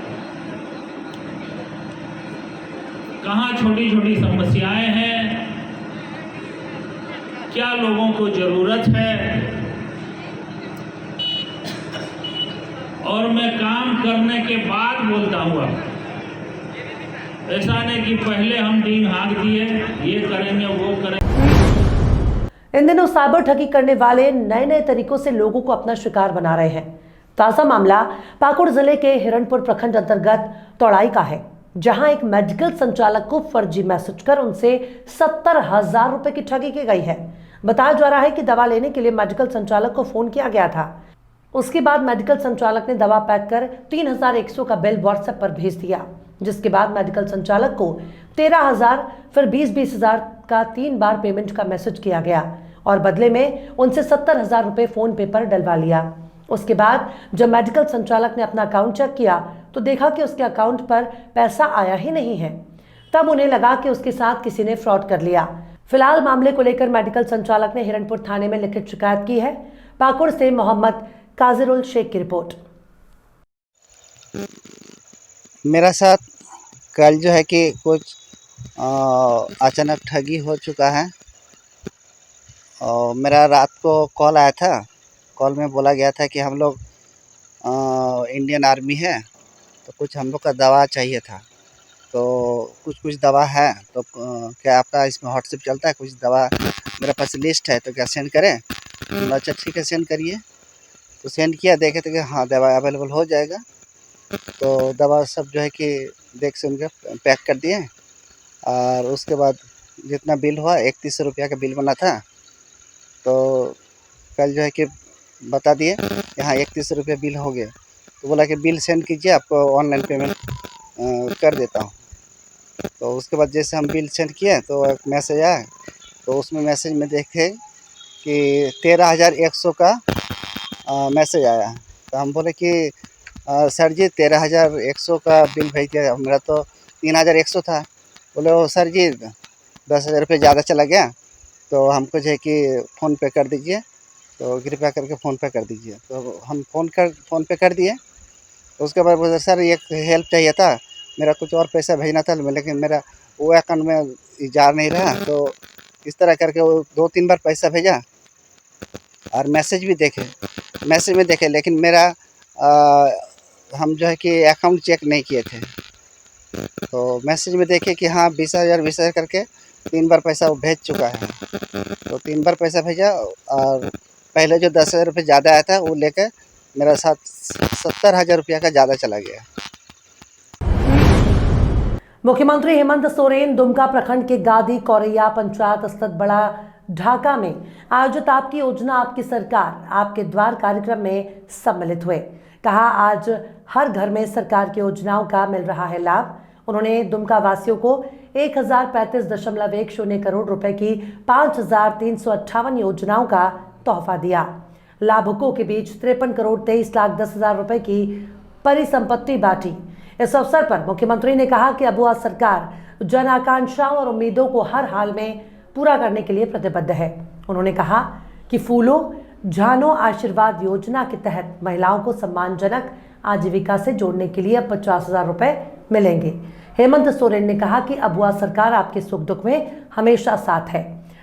कहाँ छोटी छोटी समस्याएं हैं, क्या लोगों को जरूरत है, और मैं काम करने के बाद बोलता हूँ। ऐसा नहीं कि पहले हम डींग हाँक दिए, ये करेंगे वो करेंगे। इन दिनों साइबर ठगी करने वाले नए नए तरीकों से लोगों को अपना शिकार बना रहे हैं। ताजा मामला पाकुड़ जिले के हिरणपुर प्रखंड अंतर्गत तोड़ाई का है, जहां एक मेडिकल संचालक को फर्जी मैसेज कर उनसे 70,000 रुपए की ठगी की गई है। बताया जा रहा है कि दवा लेने के लिए मेडिकल संचालक को फोन किया गया था। उसके बाद मेडिकल संचालक ने दवा पैक कर 3,100 का बिल व्हाट्सएप पर भेज दिया, जिसके बाद मेडिकल संचालक को 13,000 फिर 20,000 का 3 बार पेमेंट का मैसेज किया गया और बदले में उनसे 70,000 रुपए फोन पे पर डलवा लिया। उसके बाद जब मेडिकल संचालक ने अपना अकाउंट चेक किया तो देखा कि उसके अकाउंट पर पैसा आया ही नहीं है। तब उन्हें लगा कि उसके साथ किसी ने फ्रॉड कर लिया। फिलहाल मामले को लेकर मेडिकल संचालक ने हिरणपुर थाने में लिखित शिकायत की है। पाकुड़ से मोहम्मद काजिरुल शेख की रिपोर्ट। मेरा साथ कल जो है कि कुछ अचानक ठगी हो चुका है। और मेरा रात को कॉल आया था। कॉल में बोला गया था कि हम लोग इंडियन आर्मी है, तो कुछ हम लोग का दवा चाहिए था। तो कुछ दवा है, तो क्या आपका इसमें व्हाट्सएप चलता है? कुछ दवा मेरे पास लिस्ट है, तो क्या सेंड करें? तो अच्छा ठीक है, सेंड करिए। तो सेंड किया, देखे तो कि हाँ दवा अवेलेबल हो जाएगा। तो दवा सब जो है कि देख सुन के पैक कर दिए। और उसके बाद जितना बिल हुआ 3100 रुपया का बिल बना था, तो कल जो है कि बता दिए कि हाँ 3100 रुपया बिल हो गया। तो बोला कि बिल सेंड कीजिए, आपको ऑनलाइन पेमेंट कर देता हूँ। तो उसके बाद जैसे हम बिल सेंड किए तो एक मैसेज आया। तो उसमें मैसेज में देखे कि 13,100 का मैसेज आया। तो हम बोले कि सर जी 13,100 का बिल भेज दिया, मेरा तो 3,100 था। बोले ओ सर जी 10,000 रुपये ज़्यादा चला गया, तो हमको जो है कि फ़ोन पे कर दीजिए, तो कृपया करके फ़ोन पे कर दीजिए। तो हम फ़ोन पे कर दिए। उसके बाद बोले सर एक हेल्प चाहिए था, मेरा कुछ और पैसा भेजना था, लेकिन मेरा वो अकाउंट में जा नहीं रहा। तो इस तरह करके वो 2-3 बार पैसा भेजा और मैसेज भी देखे, मैसेज में देखे, लेकिन मेरा हम जो है कि अकाउंट चेक नहीं किए थे। तो मैसेज में देखे कि हाँ 20,000 करके 3 बार पैसा वो भेज चुका है। तो 3 बार पैसा भेजा और पहले जो 10,000 रुपये ज़्यादा आया था वो लेकर मेरा साथ 70,000 रुपया का ज़्यादा चला गया। मुख्यमंत्री हेमंत सोरेन दुमका प्रखंड के गादी कौरैया पंचायत स्थित बड़ा ढाका में आयोजित आपकी योजना आपकी सरकार आपके द्वार कार्यक्रम में सम्मिलित हुए। कहा आज हर घर में सरकार की योजनाओं का मिल रहा है लाभ। उन्होंने दुमका वासियों को 1035.10 करोड़ रुपए की 5,358 योजनाओं का तोहफा दिया। लाभुकों के बीच 53,23,10,000 रुपए की परिसंपत्ति बांटी। इस अवसर पर मुख्यमंत्री ने कहा कि अब सरकार जन आकांक्षाओं और उम्मीदों को हर हाल में पूरा करने के लिए प्रतिबद्ध है। उन्होंने कहा कि फूलों झानो आशीर्वाद योजना के तहत महिलाओं को सम्मानजनक आजीविका से जोड़ने के लिए अब 50,000 रुपए मिलेंगे। हेमंत सोरेन ने कहा कि अब सरकार आपके सुख दुख में हमेशा साथ है।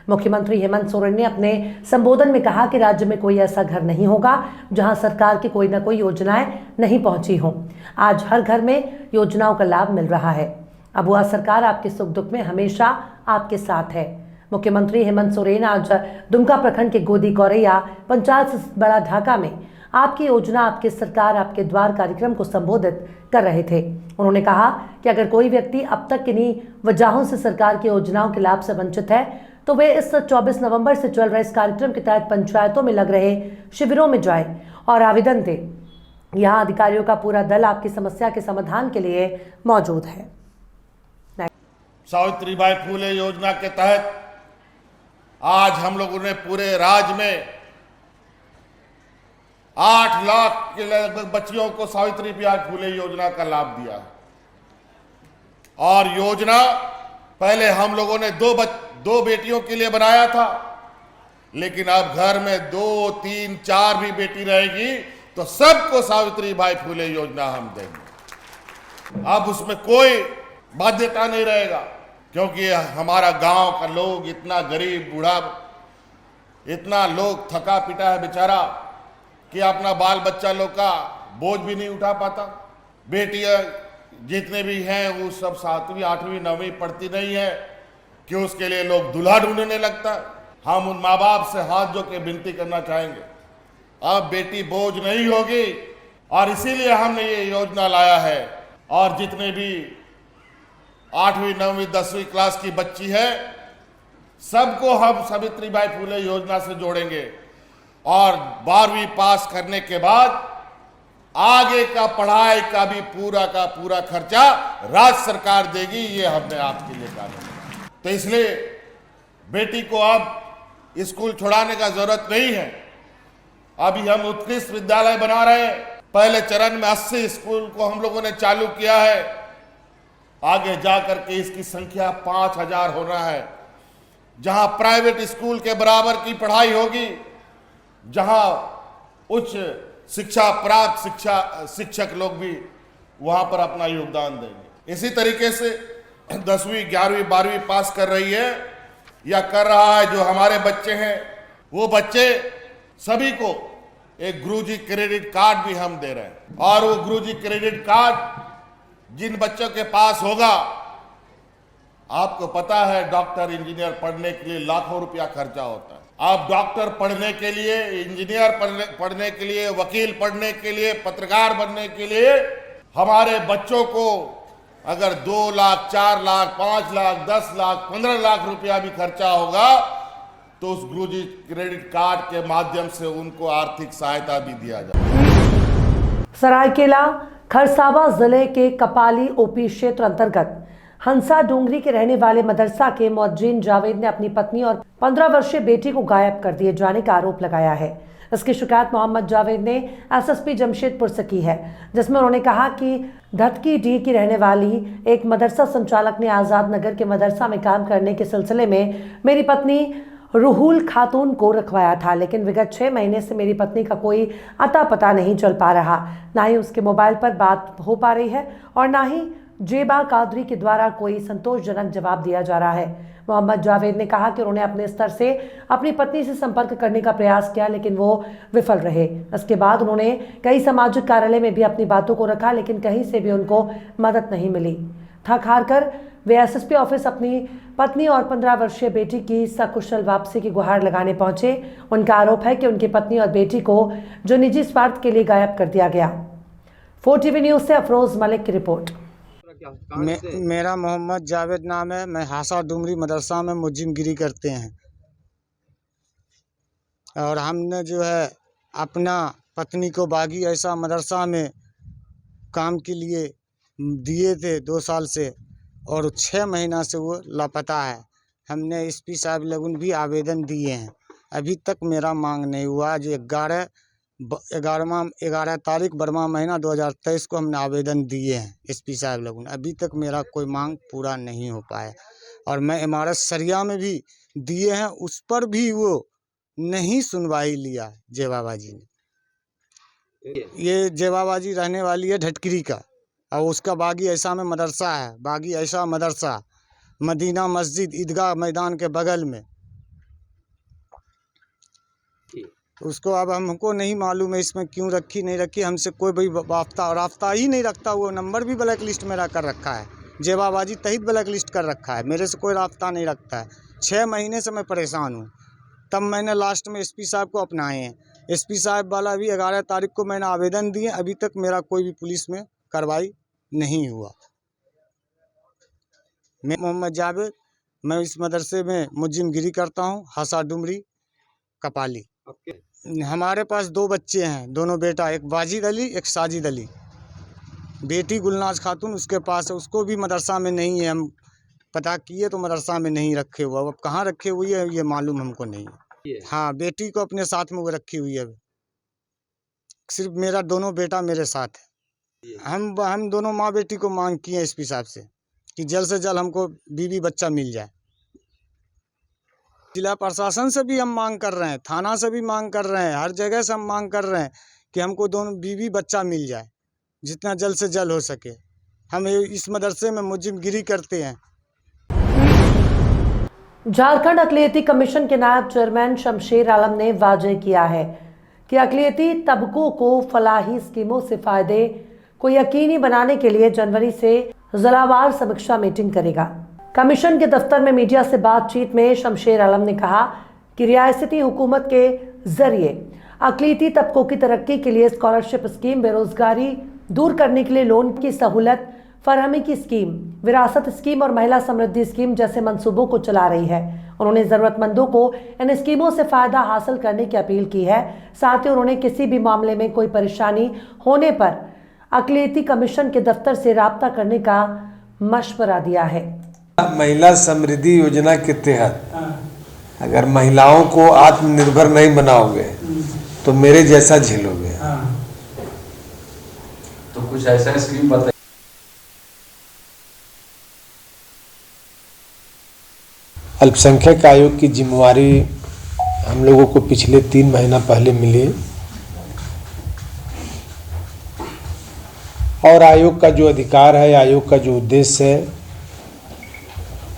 मुख्यमंत्री हेमंत सोरेन ने अपने संबोधन में कहा कि राज्य में कोई ऐसा घर नहीं होगा जहां सरकार की कोई न कोई योजनाएं नहीं पहुंची हों। आज हर घर में योजनाओं का लाभ मिल रहा है। अब सरकार आपके सुख दुख में हमेशा आपके साथ है। मुख्यमंत्री हेमंत सोरेन आज दुमका प्रखंड के गोदी कौरैया पंचायत बड़ा ढाका में आपकी योजना आपकी सरकार आपके द्वार कार्यक्रम को संबोधित कर रहे थे। उन्होंने कहा कि अगर कोई व्यक्ति अब तक किन्हीं वजहों से सरकार की योजनाओं के लाभ से वंचित है तो वे इस 24 नवंबर से चल रहे इस कार्यक्रम के तहत पंचायतों में लग रहे शिविरों में जाएं और आवेदन दें। यहाँ अधिकारियों का पूरा दल आपकी समस्या के समाधान के लिए मौजूद है। सावित्रीबाई फुले योजना के तहत आज हम लोगों ने पूरे राज्य में 8 लाख के लगभग बच्चियों को सावित्रीबाई फुले योजना का लाभ दिया। और योजना पहले हम लोगों ने दो बेटियों के लिए बनाया था, लेकिन अब घर में 2, 3, 4 भी बेटी रहेगी तो सबको सावित्रीबाई फुले योजना हम देंगे। अब उसमें कोई बाध्यता नहीं रहेगा, क्योंकि हमारा गांव का लोग इतना गरीब बूढ़ा, इतना लोग थका पिटा है बेचारा कि अपना बाल बच्चा लोग का बोझ भी नहीं उठा पाता। बेटियां जितने भी हैं वो सब 7वीं 8वीं 9वीं पढ़ती नहीं है कि उसके लिए लोग दूल्हा ढूंढने लगता है। हम उन माँ बाप से हाथ जोड़ के विनती करना चाहेंगे, अब बेटी बोझ नहीं होगी, और इसीलिए हमने ये योजना लाया है। और जितने भी 8वीं 9वीं 10वीं क्लास की बच्ची है सबको हम सावित्रीबाई फुले योजना से जोड़ेंगे, और 12वीं पास करने के बाद आगे का पढ़ाई का भी पूरा का पूरा खर्चा राज्य सरकार देगी। ये हमने आपके लिए कहा। तो इसलिए बेटी को अब स्कूल छोड़ाने का जरूरत नहीं है। अभी हम उत्कृष्ट विद्यालय बना रहे हैं। पहले चरण में 80 स्कूल को हम लोगों ने चालू किया है। आगे जाकर के इसकी संख्या 5000 होना है, जहां प्राइवेट स्कूल के बराबर की पढ़ाई होगी, जहां उच्च शिक्षा प्राप्त शिक्षक लोग भी वहां पर अपना योगदान देंगे। इसी तरीके से 10वीं 11वीं 12वीं पास कर रही है या कर रहा है जो हमारे बच्चे हैं, वो बच्चे सभी को एक गुरुजी क्रेडिट कार्ड भी हम दे रहे हैं। और वो गुरुजी क्रेडिट कार्ड जिन बच्चों के पास होगा, आपको पता है डॉक्टर इंजीनियर पढ़ने के लिए लाखों रुपया खर्चा होता है। आप डॉक्टर पढ़ने के लिए, इंजीनियर पढ़ने के लिए, वकील पढ़ने के लिए, पत्रकार बनने के लिए हमारे बच्चों को अगर 2 लाख 4 लाख 5 लाख 10 लाख 15 लाख रुपया भी खर्चा होगा तो उस गुरुजी क्रेडिट कार्ड के माध्यम से उनको आर्थिक सहायता भी दिया जाए। सरायकेला खरसावां जिले के कपाली ओपी क्षेत्र अंतर्गत हंसा डूंगरी के रहने वाले मदरसा के मौज्जिन जावेद ने अपनी पत्नी और 15 वर्षीय बेटी को गायब कर दिए जाने का आरोप लगाया है। इसकी शिकायत मोहम्मद जावेद ने एसएसपी जमशेदपुर से की है, जिसमें उन्होंने कहा कि धतकी डी की रहने वाली एक मदरसा संचालक ने आजाद नगर के मदरसा में काम करने के सिलसिले में मेरी पत्नी रूहुल खातून को रखवाया था, लेकिन विगत 6 महीने से मेरी पत्नी का कोई अता पता नहीं चल पा रहा, ना ही उसके मोबाइल पर बात हो पा रही है और ना ही जेबा कादरी के द्वारा कोई संतोषजनक जवाब दिया जा रहा है। मोहम्मद जावेद ने कहा कि उन्होंने अपने स्तर से अपनी पत्नी से संपर्क करने का प्रयास किया, लेकिन वो विफल रहे। इसके बाद उन्होंने कई सामाजिक कार्यालय में भी अपनी बातों को रखा, लेकिन कहीं से भी उनको मदद नहीं मिली। थक हार कर वे एसएसपी ऑफिस अपनी पत्नी और 15 वर्षीय बेटी की सकुशल वापसी की गुहार लगाने पहुंचे। उनका आरोप है कि उनकी पत्नी और बेटी को जो निजी स्वार्थ के लिए गायब कर दिया गया। 4TV न्यूज से अफरोज मलिक की रिपोर्ट। मेरा मोहम्मद जावेद नाम है। मैं हासा डुमरी मदरसा में मुज्जिमगिरी करते हैं, और हमने जो है अपना पत्नी को बागी ऐसा मदरसा में काम के लिए दिए थे 2 साल से, और 6 महीना से वो लापता है। हमने एसपी साहब लोगों भी आवेदन दिए हैं, अभी तक मेरा मांग नहीं हुआ। आज 11 तारीख 12वां महीना 2023 को हमने आवेदन दिए हैं एसपी साहब लोगों ने, अभी तक मेरा कोई मांग पूरा नहीं हो पाया। और मैं इमारत सरिया में भी दिए हैं, उस पर भी वो नहीं सुनवाई लिया जेबाबाजी ने। ये जेबाबाजी रहने वाली है ढटकरी का, और उसका बागी ऐसा में मदरसा है, बागी ऐसा मदरसा मदीना मस्जिद ईदगाह मैदान के बगल में। उसको अब हमको नहीं मालूम है इसमें क्यों रखी नहीं रखी, हमसे कोई भी रास्ता ही नहीं रखता। वो नंबर भी ब्लैक लिस्ट मेरा कर रखा है, जेबाबाजी तहित ब्लैक लिस्ट कर रखा है, मेरे से कोई रास्ता नहीं रखता है। 6 महीने से मैं परेशान हूँ। तब मैंने लास्ट में एसपी साहब को अपनाए हैं। एसपी साहब वाला भी 11 तारीख को मैंने आवेदन दिए, अभी तक मेरा कोई भी पुलिस में कार्रवाई नहीं हुआ। मैं मोहम्मद जावेद मैं इस मदरसे में मुज्जिमगिरी करता हूँ, हसा डुमरी कपाली। हमारे पास 2 बच्चे हैं, दोनों बेटा, एक वाजिद अली एक साजिद अली। बेटी गुलनाज खातून उसके पास है, उसको भी मदरसा में नहीं है। हम पता किए तो मदरसा में नहीं रखे हुआ, अब कहाँ रखे हुई है ये मालूम हमको नहीं है। हाँ, बेटी को अपने साथ में वो रखी हुई है। सिर्फ मेरा दोनों बेटा मेरे साथ है। हम दोनों माँ बेटी को मांग किए एसपी साहब से कि जल्द से जल्द हमको बीवी बच्चा मिल जाए। जिला प्रशासन से भी हम मांग कर रहे हैं, थाना से भी मांग कर रहे हैं, हर जगह से हम मांग कर रहे हैं कि हमको दोनों बीवी बच्चा मिल जाए, जितना जल्द से जल्द हो सके। हम इस मदरसे में मुज्जिमगिरी करते हैं। झारखंड अक़लियती कमीशन के नायब चेयरमैन शमशेर आलम ने वाज़ेह किया है कि अक़लियती तबकों को फलाही स्कीमों से फ़ायदे को यकीनी बनाने के लिए जनवरी से जिलावार समीक्षा मीटिंग करेगा। कमीशन के दफ्तर में मीडिया से बातचीत में शमशेर आलम ने कहा कि रियासती हुकूमत के जरिए अक़लियती तबकों की तरक्की के लिए स्कॉलरशिप स्कीम, बेरोजगारी दूर करने के लिए लोन की सहूलत फरहमी की स्कीम, विरासत स्कीम और महिला समृद्धि स्कीम जैसे मंसूबों को चला रही है। उन्होंने ज़रूरतमंदों को इन स्कीमों से फ़ायदा हासिल करने की अपील की है। साथ ही उन्होंने किसी भी मामले में कोई परेशानी होने पर अक़लियती कमीशन के दफ्तर से राब्ता करने का मशवरा दिया है। महिला समृद्धि योजना के तहत अगर महिलाओं को आत्मनिर्भर नहीं बनाओगे तो मेरे जैसा झेलोगे। तो कुछ ऐसा स्कीम बताइए। अल्पसंख्यक आयोग की जिम्मेवारी हम लोगों को पिछले 3 महीना पहले मिली और आयोग का जो अधिकार है, आयोग का जो उद्देश्य है,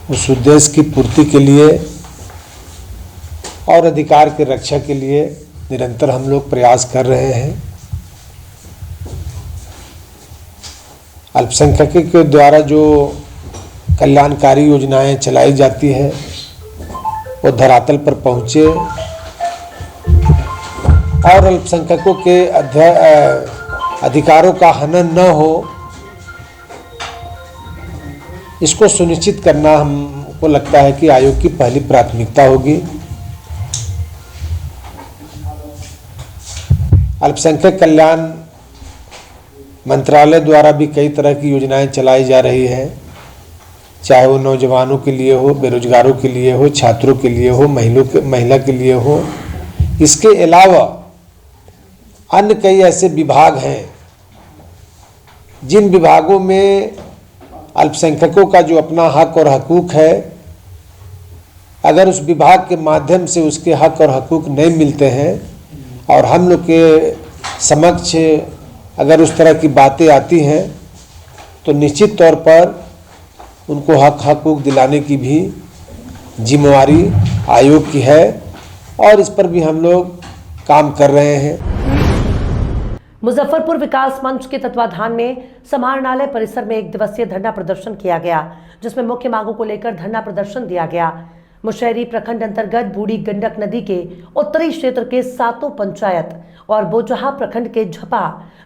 उस उद्देश्य की पूर्ति के लिए और अधिकार के रक्षा के लिए निरंतर हम लोग प्रयास कर रहे हैं। अल्पसंख्यकों के द्वारा जो कल्याणकारी योजनाएं चलाई जाती है वो धरातल पर पहुँचे और अल्पसंख्यकों के अधिकारों का हनन न हो, इसको सुनिश्चित करना हमको लगता है कि आयोग की पहली प्राथमिकता होगी। अल्पसंख्यक कल्याण मंत्रालय द्वारा भी कई तरह की योजनाएं चलाई जा रही है, चाहे वो नौजवानों के लिए हो, बेरोजगारों के लिए हो, छात्रों के लिए हो, महिला के लिए हो। इसके अलावा अन्य कई ऐसे विभाग हैं जिन विभागों में अल्पसंख्यकों का जो अपना हक और हकूक़ है, अगर उस विभाग के माध्यम से उसके हक और हकूक़ नहीं मिलते हैं और हम लोग के समक्ष अगर उस तरह की बातें आती हैं तो निश्चित तौर पर उनको हक हकूक़ दिलाने की भी जिम्मेवारी आयोग की है और इस पर भी हम लोग काम कर रहे हैं। मुजफ्फरपुर विकास मंच के तत्वाधान में समाहरणालय परिसर में 1 दिवसीय धरना प्रदर्शन किया गया, जिसमें मुख्य मांगों को लेकर धरना प्रदर्शन दिया गया। मुशहरी प्रखंड अंतर्गत बूढ़ी गंडक नदी के उत्तरी क्षेत्र के 7 पंचायत और बोचहा प्रखंड के झपा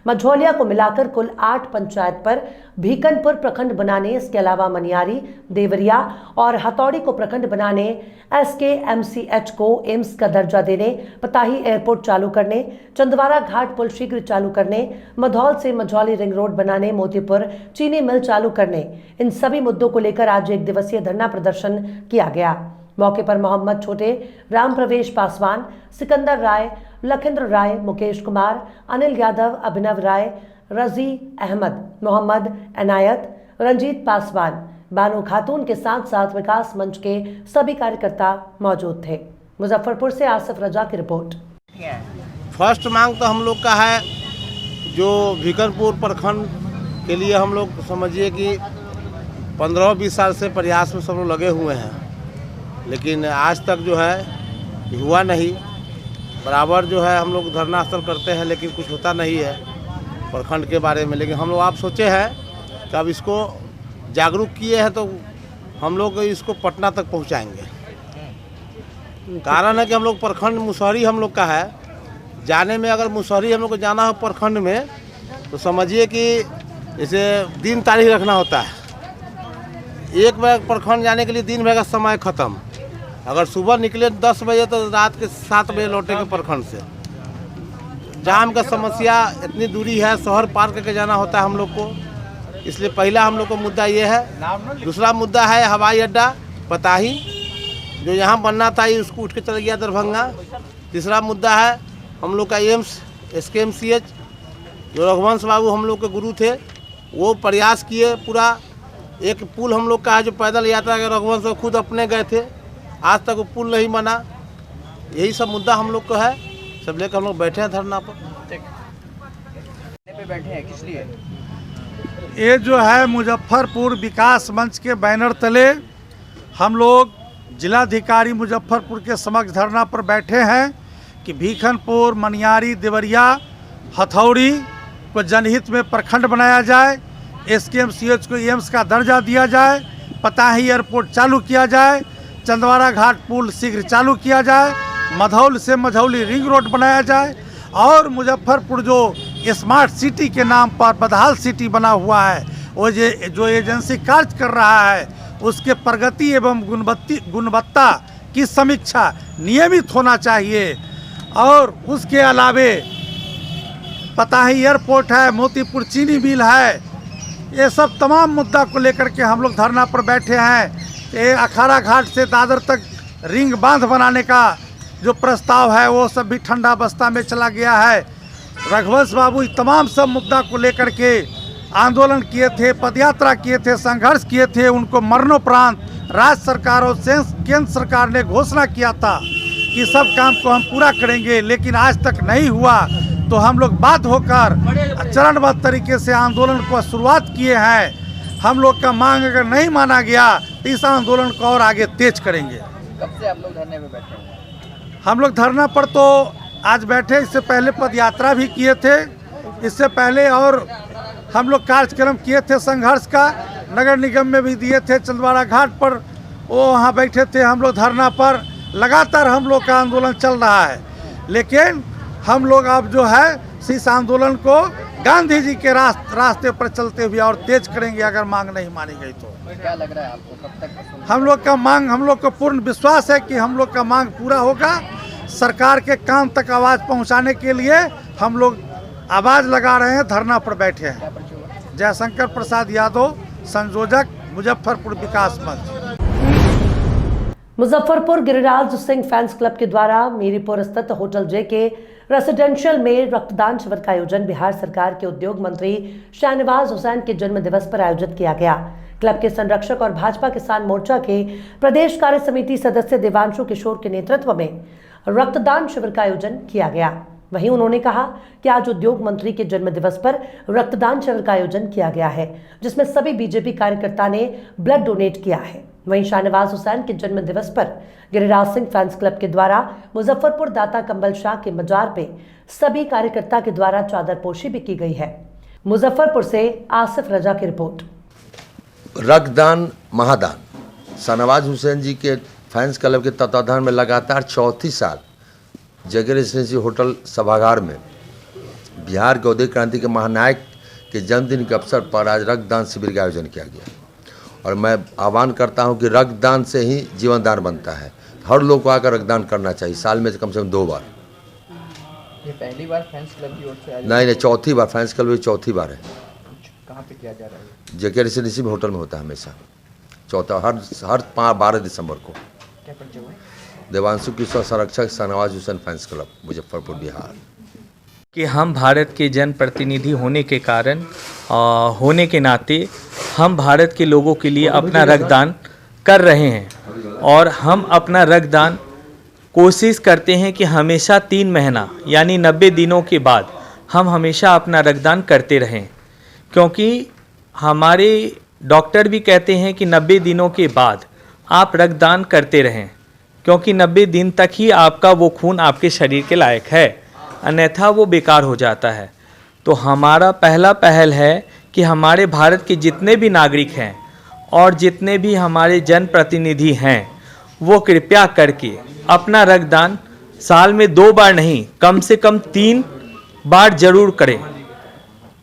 मझौलिया को मिलाकर कुल 8 पंचायत पर भीकनपुर प्रखंड बनाने, इसके अलावा मनियारी, देवरिया और हथौड़ी को प्रखंड बनाने, SKMCH को एम्स का दर्जा देने, पताही एयरपोर्ट चालू करने, चंदवारा घाट पुल शीघ्र चालू करने, मधौल से मझौली रिंग रोड बनाने, मोतीपुर चीनी मिल चालू करने, इन सभी मुद्दों को लेकर आज 1 दिवसीय धरना प्रदर्शन किया गया। मौके पर मोहम्मद छोटे, राम प्रवेश पासवान, सिकंदर राय, लखिंद्र राय, मुकेश कुमार, अनिल यादव, अभिनव राय, रजी अहमद, मोहम्मद अनायत, रंजीत पासवान, बानो खातून के साथ साथ विकास मंच के सभी कार्यकर्ता मौजूद थे। मुजफ्फरपुर से आसिफ रजा की रिपोर्ट। फर्स्ट मांग तो हम लोग का है, जो भीकनपुर प्रखंड के लिए हम लोग समझिए कि 15-20 साल से प्रयास में सब लोग लगे हुए हैं, लेकिन आज तक जो है हुआ नहीं। बराबर जो है हम लोग धरना स्थल करते हैं लेकिन कुछ होता नहीं है प्रखंड के बारे में। लेकिन हम लोग आप सोचे हैं कि अब इसको जागरूक किए हैं तो हम लोग इसको पटना तक पहुंचाएंगे। कारण है कि हम लोग प्रखंड मुशहरी हम लोग का है, जाने में अगर मुशहरी हम लोग को जाना हो प्रखंड में तो समझिए कि इसे दिन तारीख रखना होता है। एक बैग प्रखंड जाने के लिए दिन भर का समय ख़त्म। अगर सुबह निकले 10 बजे तो रात के 7 बजे लौटेंगे प्रखंड से। जाम का समस्या इतनी दूरी है, शहर पार करके जाना होता है हम लोग को। इसलिए पहला हम लोग को मुद्दा ये है। दूसरा मुद्दा है हवाई अड्डा पताही, जो यहाँ बनना था ये उसको उठ के चल गया दरभंगा। तीसरा मुद्दा है हम लोग का एम्स SKMCH, जो रघुवंश बाबू हम लोग के गुरु थे, वो प्रयास किए पूरा। एक पुल हम लोग का है जो पैदल यात्रा के रघुवंश खुद अपने गए थे, आज तक वो पुल नहीं बना। यही सब मुद्दा हम लोग को है, सब लेकर हम लोग बैठे हैं धरना पर। बैठे हैं किस लिए? ये जो है मुजफ्फरपुर विकास मंच के बैनर तले हम लोग जिलाधिकारी मुजफ्फरपुर के समक्ष धरना पर बैठे हैं कि भीखनपुर, मनियारी, देवरिया, हथौड़ी को जनहित में प्रखंड बनाया जाए, SKMCH को एम्स का दर्जा दिया जाए, पताही एयरपोर्ट चालू किया जाए, चंदवारा घाट पुल शीघ्र चालू किया जाए, मधौल से मझौली रिंग रोड बनाया जाए और मुजफ्फरपुर जो स्मार्ट सिटी के नाम पर बदहाल सिटी बना हुआ है, वो जो एजेंसी कार्य कर रहा है उसके प्रगति एवं गुणवत्ता की समीक्षा नियमित होना चाहिए। और उसके अलावे पताही एयरपोर्ट है, मोतीपुर चीनी मिल है, ये सब तमाम मुद्दा को लेकर के हम लोग धरना पर बैठे हैं। ये अखाड़ा घाट से दादर तक रिंग बांध बनाने का जो प्रस्ताव है वो सब भी ठंडा अवस्था में चला गया है। रघुवंश बाबू तमाम सब मुद्दा को लेकर के आंदोलन किए थे, पदयात्रा किए थे, संघर्ष किए थे। उनको मरणोपरांत राज्य सरकार और केंद्र सरकार ने घोषणा किया था कि सब काम को हम पूरा करेंगे, लेकिन आज तक नहीं हुआ। तो हम लोग बाध्य होकर चरणबद्ध तरीके से आंदोलन को शुरुआत किए हैं। हम लोग का मांग अगर नहीं माना गया तो इस आंदोलन को और आगे तेज करेंगे। कब से आप लोग धरने पे बैठे हैं? हम लोग धरना पर तो आज बैठे, इससे पहले पदयात्रा भी किए थे, इससे पहले और हम लोग कार्यक्रम किए थे संघर्ष का, नगर निगम में भी दिए थे, चंदवाड़ा घाट पर वो वहाँ बैठे थे हम लोग धरना पर। लगातार हम लोग का आंदोलन चल रहा है, लेकिन हम लोग अब जो है इस आंदोलन को गांधी जी के रास्ते पर चलते हुए और तेज करेंगे अगर मांग नहीं मानी गई तो। क्या लग रहा है आपको कब तक? हम लोग को पूर्ण विश्वास है कि हम लोग का मांग पूरा होगा। सरकार के कान तक आवाज़ पहुंचाने के लिए हम लोग आवाज़ लगा रहे हैं, धरना पर बैठे हैं। जयशंकर प्रसाद यादव, संयोजक, मुजफ्फरपुर विकास मंच। मुजफ्फरपुर गिरिराज सिंह फैंस क्लब के द्वारा मीरीपुर स्थित होटल जे के रेसिडेंशियल में रक्तदान शिविर का आयोजन बिहार सरकार के उद्योग मंत्री शाहनवाज हुसैन के जन्म दिवस पर आयोजित किया गया। क्लब के संरक्षक और भाजपा किसान मोर्चा के प्रदेश कार्य समिति सदस्य देवांशु किशोर के नेतृत्व में रक्तदान शिविर का आयोजन किया गया। वहीं उन्होंने कहा कि आज उद्योग मंत्री के जन्म दिवस पर रक्तदान शिविर का आयोजन किया गया है, जिसमें सभी बीजेपी कार्यकर्ता ने ब्लड डोनेट किया है। वहीं शाहनवाज हुसैन के जन्म दिवस पर गिरिराज सिंह फैंस क्लब के द्वारा मुजफ्फरपुर दाता कंबल शाह के मजार पे सभी कार्यकर्ता के द्वारा चादर पोशी भी की गई है। मुजफ्फरपुर से आसिफ रजा की रिपोर्ट। रक्तदान महादान शाहनवाज हुसैन जी के फैंस क्लब के तत्वाधान में लगातार चौथी साल जगह रेसिडेंसी होटल सभागार में बिहार के औद्योगिक क्रांति के महानायक के जन्मदिन के अवसर पर आज रक्तदान शिविर का आयोजन किया गया। और मैं आह्वान करता हूं कि रक्तदान से ही जीवनदान बनता है। हर लोग को आकर रक्तदान करना चाहिए, साल में कम से कम 2 बार। ये पहली बार फैंस क्लब की ओर से? नहीं, चौथी बार। फैंस क्लब चौथी बार है। कहाँ पे किया जा रहा है? जेके रेसिडेंसी में होटल में होता है हमेशा, चौथा हर 12 दिसंबर को। क्या परिचय हुआ? देवांशु किशोर, संरक्षक, शाहनवाज हुसैन फैंस क्लब, मुजफ्फरपुर, बिहार। कि हम भारत के जनप्रतिनिधि होने के कारण होने के नाते हम भारत के लोगों के लिए अपना रक्तदान कर रहे हैं और हम अपना रक्तदान कोशिश करते हैं कि हमेशा 3 महीना यानी 90 दिनों के बाद हम हमेशा अपना रक्तदान करते रहें, क्योंकि हमारे डॉक्टर भी कहते हैं कि 90 दिनों के बाद आप रक्तदान करते रहें, क्योंकि 90 दिन तक ही आपका वो खून आपके शरीर के लायक है, अन्यथा वो बेकार हो जाता है। तो हमारा पहला पहल है कि हमारे भारत के जितने भी नागरिक हैं और जितने भी हमारे जनप्रतिनिधि हैं वो कृपया करके अपना रक्तदान साल में 2 बार नहीं, कम से कम 3 बार जरूर करें,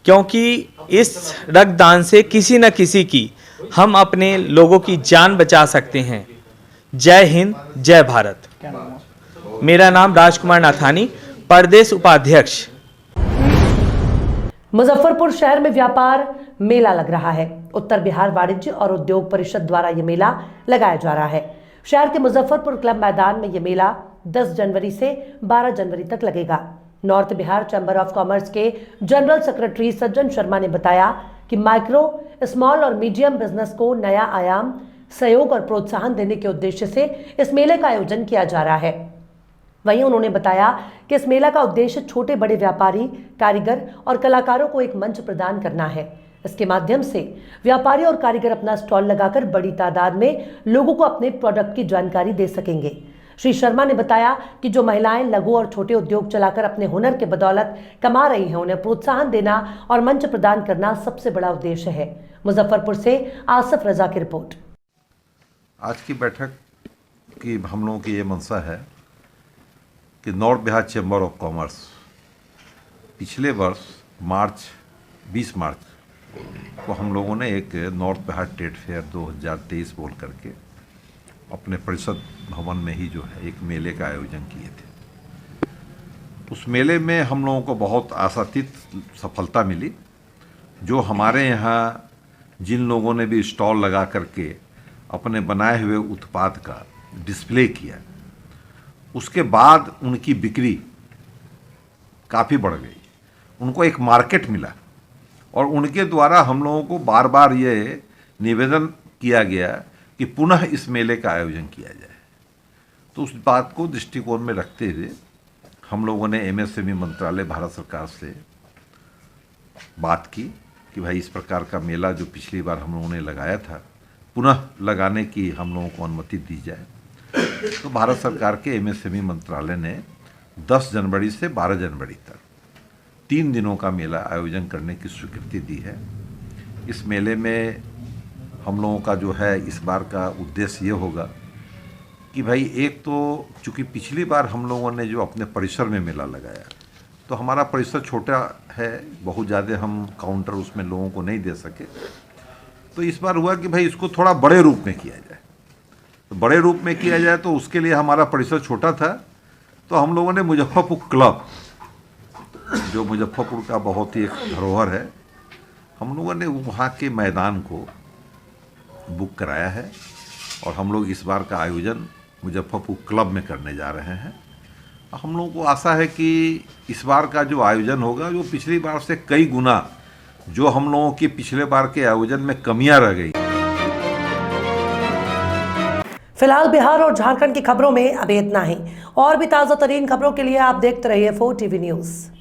क्योंकि इस रक्तदान से किसी न किसी की हम अपने लोगों की जान बचा सकते हैं। जय हिंद, जय भारत। मेरा नाम राजकुमार नाथानी, प्रदेश उपाध्यक्ष। मुजफ्फरपुर शहर में व्यापार मेला लग रहा है। उत्तर बिहार वाणिज्य और उद्योग परिषद द्वारा यह मेला लगाया जा रहा है। शहर के मुजफ्फरपुर क्लब मैदान में यह मेला 10 जनवरी से 12 जनवरी तक लगेगा। North Bihar chamber of commerce के जनरल सेक्रेटरी सज्जन शर्मा ने बताया कि माइक्रो, स्मॉल और मीडियम बिजनेस को नया आयाम, सहयोग और प्रोत्साहन देने के उद्देश्य से इस मेले का आयोजन किया जा रहा है। वहीं उन्होंने बताया कि इस मेला का उद्देश्य छोटे बड़े व्यापारी, कारीगर और कलाकारों को एक मंच प्रदान करना है। इसके माध्यम से व्यापारी और कारीगर अपना स्टॉल लगाकर बड़ी तादाद में लोगों को अपने प्रोडक्ट की जानकारी दे सकेंगे। श्री शर्मा ने बताया कि जो महिलाएं लघु और छोटे उद्योग चलाकर अपने हुनर के बदौलत कमा रही हैं, उन्हें प्रोत्साहन देना और मंच प्रदान करना सबसे बड़ा उद्देश्य है। मुजफ्फरपुर से आसिफ रजा की रिपोर्ट। आज की बैठक की हम लोगों की ये मंशा है कि north Bihar chamber of commerce पिछले वर्ष 20 मार्च को हम लोगों ने एक नॉर्थ बिहार ट्रेड फेयर 2023 बोल करके अपने परिषद भवन में ही जो है एक मेले का आयोजन किए थे। उस मेले में हम लोगों को बहुत आशातीत सफलता मिली। जो हमारे यहाँ जिन लोगों ने भी स्टॉल लगा करके अपने बनाए हुए उत्पाद का डिस्प्ले किया, उसके बाद उनकी बिक्री काफ़ी बढ़ गई। उनको एक मार्केट मिला और उनके द्वारा हम लोगों को बार बार ये निवेदन किया गया कि पुनः इस मेले का आयोजन किया जाए। तो उस बात को दृष्टिकोण में रखते हुए हम लोगों ने एमएसएमई मंत्रालय भारत सरकार से बात की कि भाई इस प्रकार का मेला जो पिछली बार हम लोगों ने लगाया था, पुनः लगाने की हम लोगों को अनुमति दी जाए। तो भारत सरकार के एमएसएमई मंत्रालय ने 10 जनवरी से 12 जनवरी तक 3 दिनों का मेला आयोजन करने की स्वीकृति दी है। इस मेले में हम लोगों का जो है इस बार का उद्देश्य ये होगा कि भाई एक तो चूँकि पिछली बार हम लोगों ने जो अपने परिसर में मेला लगाया, तो हमारा परिसर छोटा है, बहुत ज़्यादा हम काउंटर उसमें लोगों को नहीं दे सके। तो इस बार हुआ कि भाई इसको थोड़ा बड़े रूप में किया जाए। तो बड़े रूप में किया जाए तो उसके लिए हमारा परिसर छोटा था, तो हम लोगों ने मुजफ्फरपुर क्लब, जो मुजफ्फरपुर का बहुत ही एक धरोहर है, हम लोगों ने वहाँ के मैदान को बुक कराया है और हम लोग इस बार का आयोजन मुजफ्फरपुर क्लब में करने जा रहे हैं। हम लोगों को आशा है कि इस बार का जो आयोजन होगा, जो पिछली बार से कई गुना जो हम लोगों की पिछले बार के आयोजन में कमियां रह गई। फिलहाल बिहार और झारखंड की खबरों में अभी इतना ही। और भी ताज़ा तरीन खबरों के लिए आप देखते रहिए 4 TV न्यूज़।